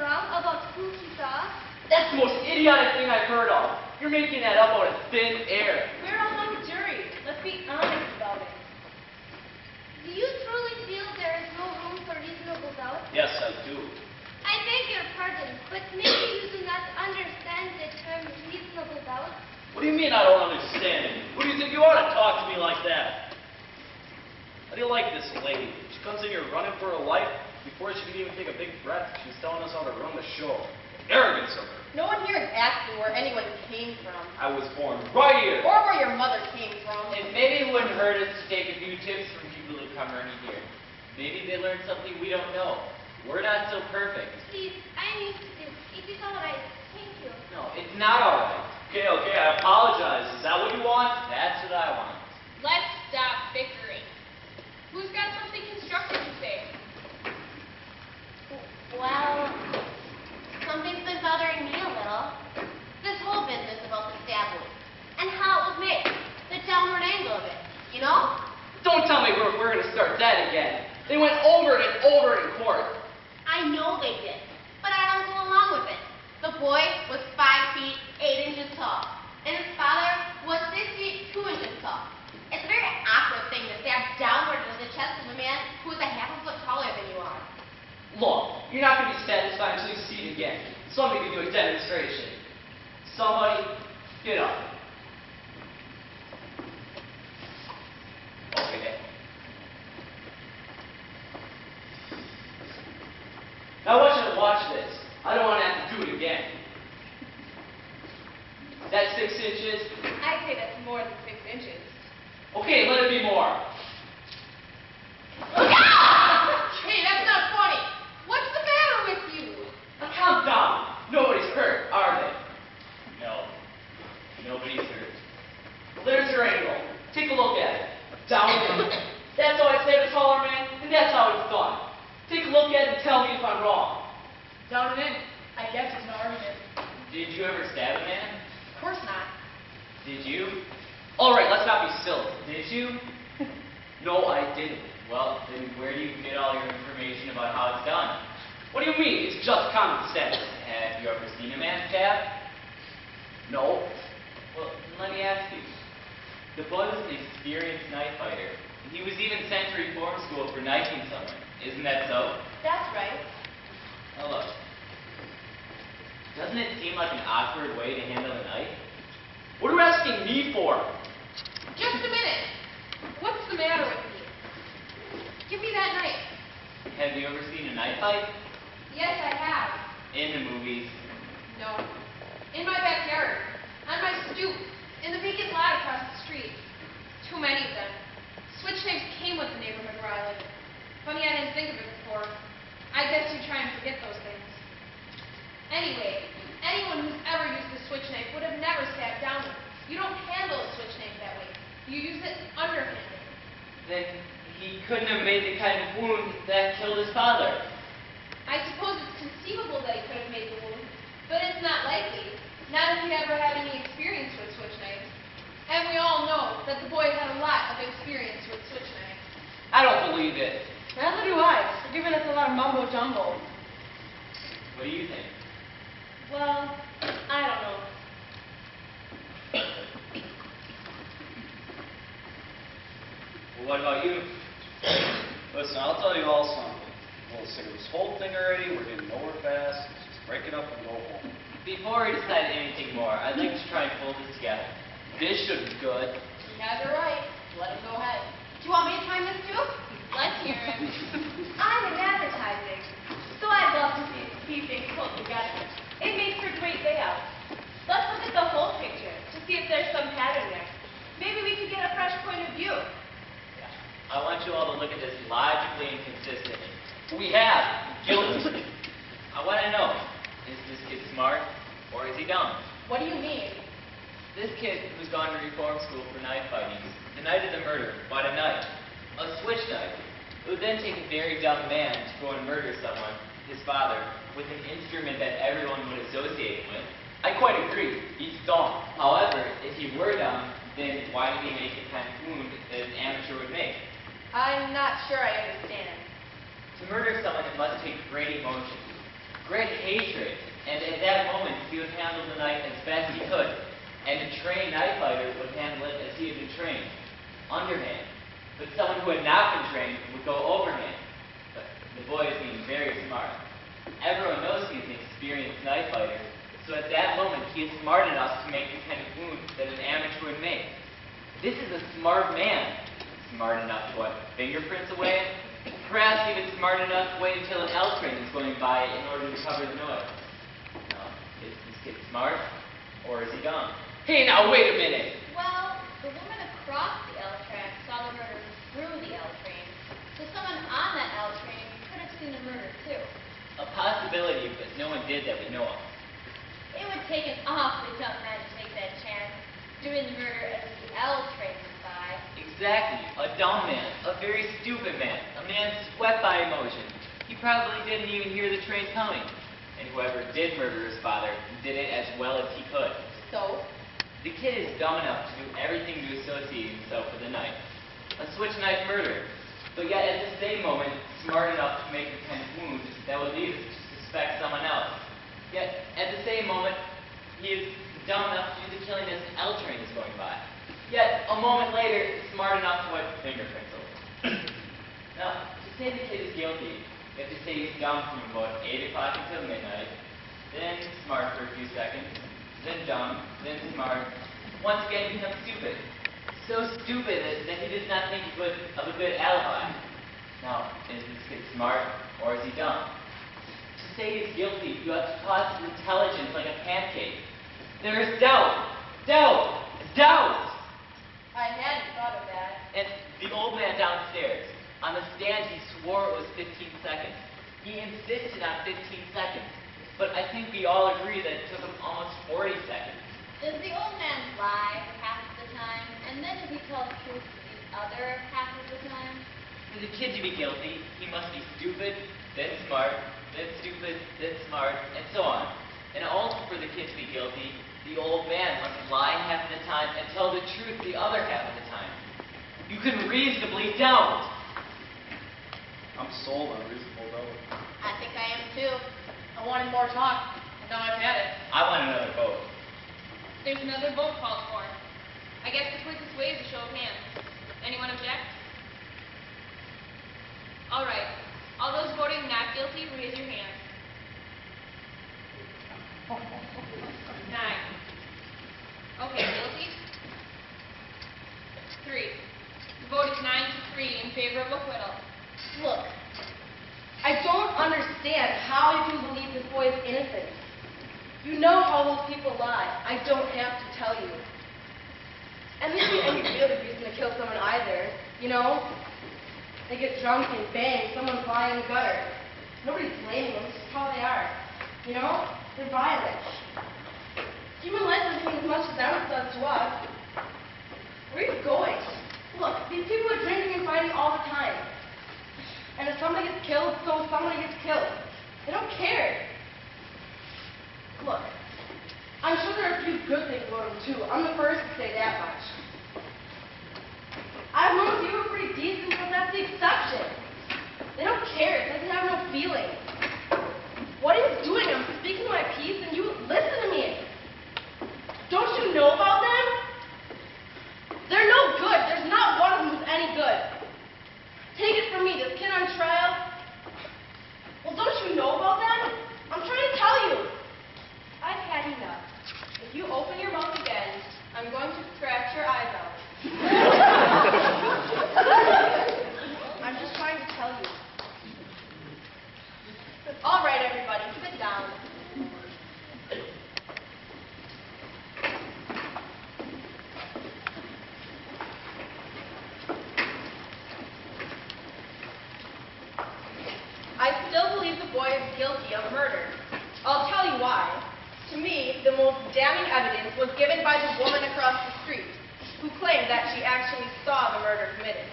wrong about who he saw? That's the most idiotic thing I've heard of. You're making that up out of thin air. We're all on the jury. Let's be honest about it. Do you truly feel there is no room for reasonable doubt? Yes, I do. I beg your pardon, but maybe you do not understand the term reasonable doubt. What do you mean I don't understand it? Who do you think you are to talk to me like that? How do you like this lady? She comes in here running for her life. Before she can even take a big breath, she's telling us how to run the show. Arrogance of her. No one here is asking where anyone came from. I was born right here. Or where your mother came from. And maybe it wouldn't hurt us to take a few tips from people who come running here. Maybe they learned something we don't know. We're not so perfect. Please, I am used to this. It is all right. Thank you. No, it's not alright. Okay, I apologize. Is that what you want? That's what I want. Let's stop bickering. Who's got something constructive to say? Well, something's been bothering me a little. This whole business about the stab wound and how it was made. The downward angle of it, you know? Don't tell me we're going to start that again. They went over it and over it in court. I know they did, but I don't go along with it. The boy was 5 feet 8 inches tall, and his father was 6 feet 2 inches tall. It's a very awkward thing to stab downward into the chest of a man who is a half a foot taller than you are. Look, you're not going to be satisfied until you see it again. Somebody can do a demonstration. Somebody, get up. Okay. Now I want you to watch this. I don't want to have to do it again. That's 6 inches. I'd say that's more than 6 inches. Okay, let it be more. Hey, that's not funny. What's the matter with you? Now calm down. Nobody's hurt, are they? No. Nobody's hurt. Well, there's your angle. Take a look at it. Down in. That's how I save a taller man, and that's how it's done. Take a look at it and tell me if I'm wrong. Down and in. I guess it's no argument. Did you ever stab a man? Of course not. Did you? All right, let's not be silly. Did you? No, I didn't. Well, then where do you get all your information about how it's done? What do you mean? It's just common sense. Have you ever seen a man stab? No. Well, let me ask you. The boy was an experienced knife fighter, and he was even sent to reform school for knifing someone. Isn't that so? That's right. Now look. Doesn't it seem like an awkward way to handle a knife? What are you asking me for? Just a minute. What's the matter with me? Give me that knife. Have you ever seen a knife fight? Yes, I have. In the movies. No. In my backyard. On my stoop. In the vacant lot across the street. Too many of them. Switch knives came with the neighborhood where I live. Funny I didn't think of it before. I guess you try and forget those things. Anyway, anyone who's ever used a switch knife would have never stabbed downward. You don't handle a switch knife that way. You use it underhanded. Then he couldn't have made the kind of wound that killed his father. I suppose it's conceivable that he could have made the wound, but it's not likely. Not if he'd ever had any experience with switch knives. And we all know that the boy had a lot of experience with switch knives. I don't believe it. Neither do I. You're giving us a lot of mumbo jumbo. What do you think? Well, I don't know. Well, what about you? Listen, I'll tell you all something. We'll sick of this whole thing already. We're getting nowhere fast. Let's just break it up and go home. Before we decide anything more, I'd like to try and pull this together. This should be good. You guys are right. Let him go ahead. Do you want me to try this too? Let's hear it. I'm in advertising, so I'd love to see things pulled together. It makes for great layouts. Let's look at the whole picture to see if there's some pattern there. Maybe we could get a fresh point of view. I want you all to look at this logically and consistently. We have. Guilty. I want to know, is this kid smart or is he dumb? What do you mean? This kid who's gone to reform school for knife fighting, the night of the murder, bought a knife, a switch knife. It would then take a very dumb man to go and murder someone, his father, with an instrument that everyone would associate him with. I quite agree. He's dumb. However, if he were dumb, then why did he make the kind of wound that an amateur would make? I'm not sure I understand. To murder someone, it must take great emotion, great hatred, and at that moment, he would handle the knife as best he could. And a trained knife fighter would handle it as he had been trained, underhand. But someone who had not been trained would go overhand. But the boy is being very smart. Everyone knows he's an experienced knife fighter, so at that moment, he is smart enough to make the kind of wound that an amateur would make. This is a smart man. smart enough to wipe fingerprints away, perhaps even smart enough to wait until an L train is going by in order to cover the noise. Now, is this kid smart, or is he dumb? Hey, now, wait a minute. Well, the woman across the L track saw the murder through the L train. So someone on that L train could have seen the murder too. A possibility, but no one did that we know of. It would take an awfully tough man to take that chance, doing the murder as the L train went by. Exactly. A dumb man. A very stupid man. A man swept by emotion. He probably didn't even hear the train coming. And whoever did murder his father did it as well as he could. So? The kid is dumb enough to do everything to associate himself with a knife. A switch knife murder. But yet at the same moment, smart enough to make the kind of wound that would lead us to suspect someone else. Yet at the same moment, he is dumb enough to do the killing as an L train is going by. Yet a moment later, smart enough to wipe the fingerprints over. Now, to say the kid is guilty, you have to say he's dumb from about 8 o'clock until midnight, then smart for a few seconds, then dumb, then smart. Once again, he becomes stupid. So stupid that he does not think of a good alibi. Now, is this kid smart, or is he dumb? To say he's guilty, you have to toss his intelligence like a pancake. There is doubt, doubt, doubt! I hadn't thought of that. And the old man downstairs, on the stand, he swore it was 15 seconds. He insisted on 15 seconds. But I think we all agree that it took him almost 40 seconds. Does the old man lie half of the time, and then does he tell the truth the other half of the time? For the kid to be guilty, he must be stupid, then smart, then stupid, then smart, and so on. And also for the kid to be guilty, the old man must lie half of the time and tell the truth the other half of the time. You can reasonably doubt. I'm sold on reasonable doubt. I think I am too. I wanted more talk, and now I've had it. I want another vote. There's another vote called for. I guess the quickest way is a show of hands. Anyone object? All right. All those voting not guilty, raise your hand. 9. Okay, guilty? 3. The vote is 9-3 in favor of acquittal. Look, I don't understand how you can believe this boy is innocent. You know how those people lie. I don't have to tell you. And there isn't any real reason to kill someone either, you know? They get drunk and bang, someone's lying in the gutter. Nobody's blaming them, it's just how they are. You know? They're violent. Human life doesn't mean as much to them as it does to us. Where are you going? Look, these people are drinking and fighting all the time. And if somebody gets killed, so somebody gets killed. They don't care. Look, I'm sure there are a few good things about them too. I'm the first to say that much. I've known people who are pretty decent, but that's the exception. They don't care. It's like they have no feeling. What are you doing? I'm speaking my piece and you listen to me. Don't you know about them? They're no good. There's not one of them who's any good. Take it from me, this kid on trial. Well, don't you know about them? I'm trying to tell you. I've had enough. If you open your mouth again, I'm going to scratch your eyes out. I'm just trying to tell you. All right, everybody, sit down. I still believe the boy is guilty of murder. I'll tell you why. To me, the most damning evidence was given by the woman across the street, who claimed that she actually saw the murder committed.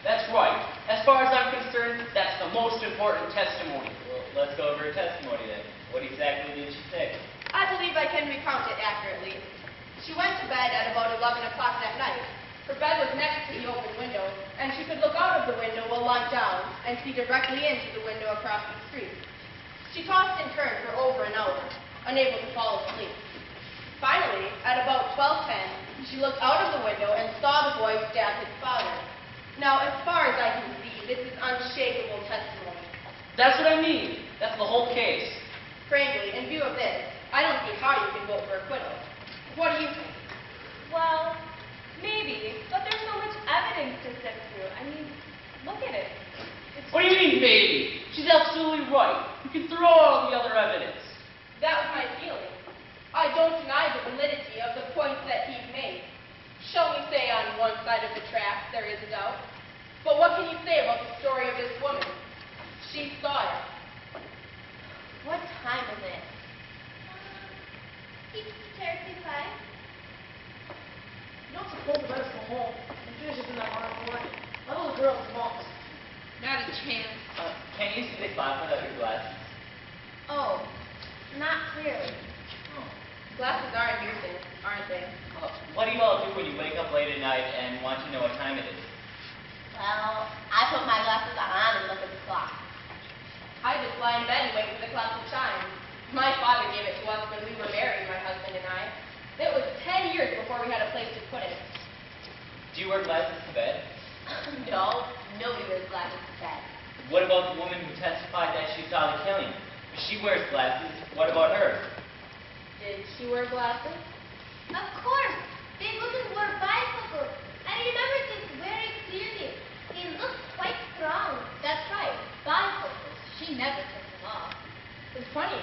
That's right. As far as I'm concerned, that's the most important testimony. Well, let's go over her testimony then. What exactly did she say? I believe I can recount it accurately. She went to bed at about 11 o'clock that night. Her bed was next to the open window, and she could look out of the window while lying down and see directly into the window across the street. She tossed and turned for over an hour, unable to fall asleep. Finally, at about 12:10, she looked out of the window and saw the boy stab his father. Now, as far as I can see, this is unshakable testimony. That's what I mean. That's the whole case. Frankly, in view of this, I don't see how you can vote for acquittal. What do you think? Well, maybe, but there's so much evidence to sift Look at it. What do you mean, maybe? She's absolutely right. You can throw out all the other evidence. That was my feeling. I don't deny the validity of the points that he's made. Shall we say on one side of the track there is a doubt? But what can you say about the story of this woman? She saw it. What time is it? 6:35. You don't suppose to let us go home and finish this in that honorable way. My little girl is lost. Not a chance. Can't you see the clock without your glasses? Oh, not clearly. Glasses are a nuisance, aren't they? What do you all do when you wake up late at night and want to know what time it is? Well, I put my glasses on and look at the clock. I just lie in bed and wait for the clock to chime. My father gave it to us when we were married, my husband and I. It was 10 years before we had a place to put it. Do you wear glasses to bed? No, nobody wears glasses to bed. What about the woman who testified that she saw the killing? If she wears glasses, what about her? Did she wear glasses? Of course, they wouldn't wear bicycles. I remember this very clearly. They looked quite strong. That's right, bicycles. She never took them off. It's funny.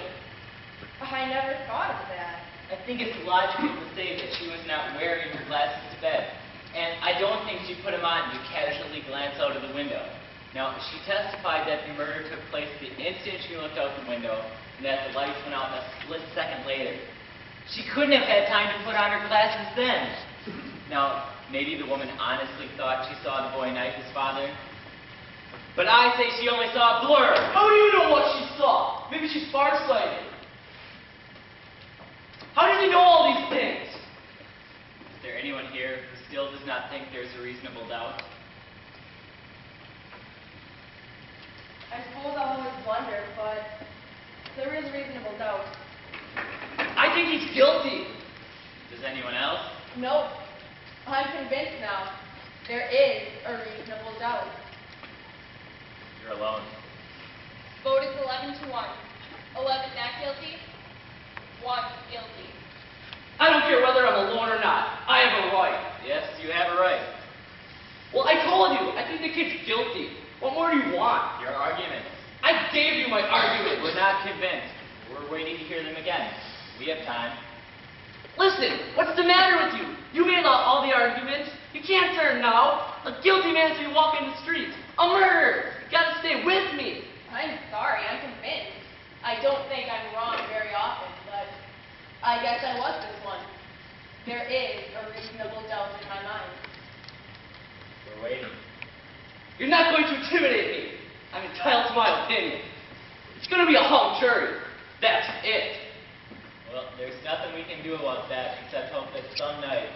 I never thought of that. I think it's logical to say that she was not wearing her glasses to bed. And I don't think she put them on to casually glance out of the window. Now, she testified that the murder took place the instant she looked out the window, and that the lights went out a split second later. She couldn't have had time to put on her glasses then. Now, maybe the woman honestly thought she saw the boy knife his father. But I say she only saw a blur. How do you know what she saw? Maybe she's farsighted. How does he know all these things? Is there anyone here who still does not think there's a reasonable doubt? I suppose I'll always wonder, but there is reasonable doubt. I think he's guilty. Does anyone else? No, I'm convinced now. There is a reasonable doubt. You're alone. Vote is 11 to 1. 11 not guilty, 1 guilty. I don't care whether I'm alone or not. I have a right. Yes, you have a right. Well, I told you. I think the kid's guilty. What more do you want? Your arguments. I gave you my argument. We're not convinced. We're waiting to hear them again. We have time. Listen, what's the matter with you? You made out all the arguments. You can't turn now. A guilty man's been walking the streets. A murderer. You gotta stay with me. I'm sorry, I'm convinced. I don't think I'm wrong very often, but I guess I was this one. There is a reasonable doubt in my mind. We're waiting. You're not going to intimidate me. I'm entitled to my opinion. It's going to be a hung jury. That's it. Well, there's nothing we can do about that except hope that some night,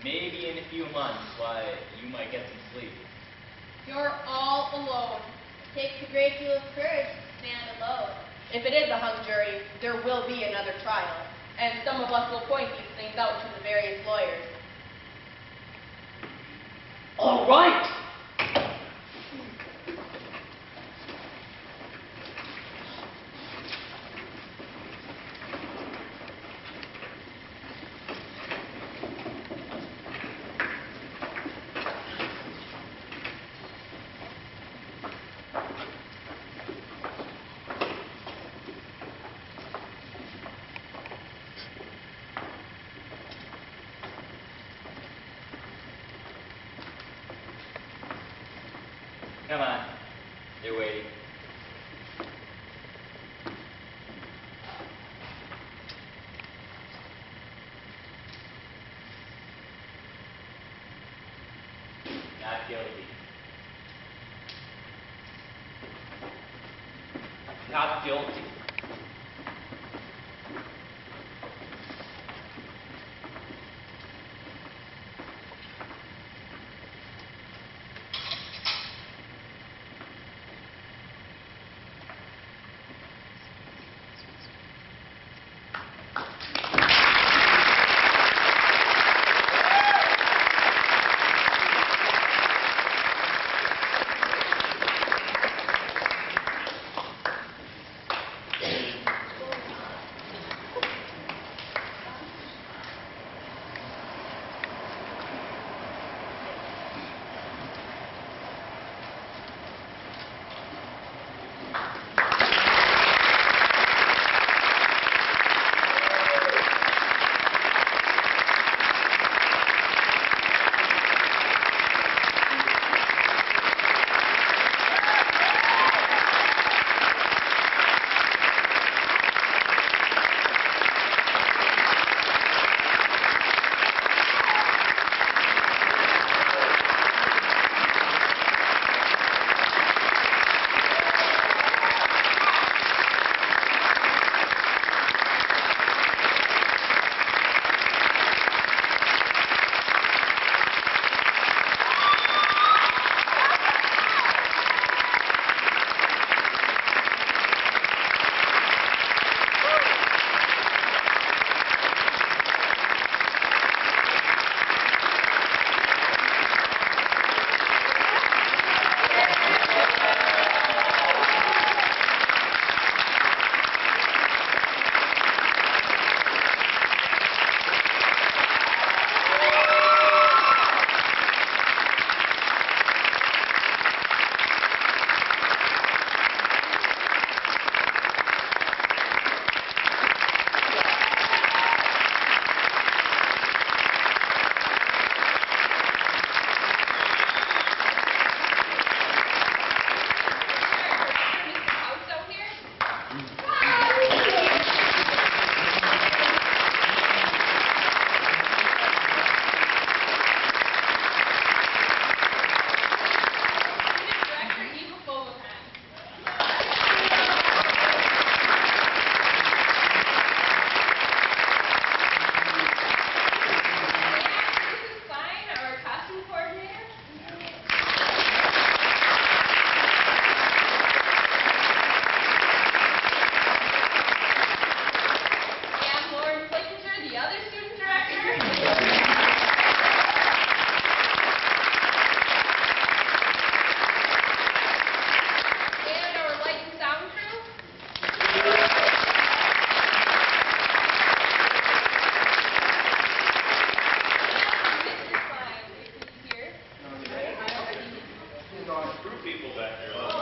maybe in a few months, why, you might get some sleep. You're all alone. It takes a great deal of courage to stand alone. If it is a hung jury, there will be another trial, and some of us will point these things out to the various lawyers. All right. Come on. They're waiting. Not guilty. Not guilty. screw people back there.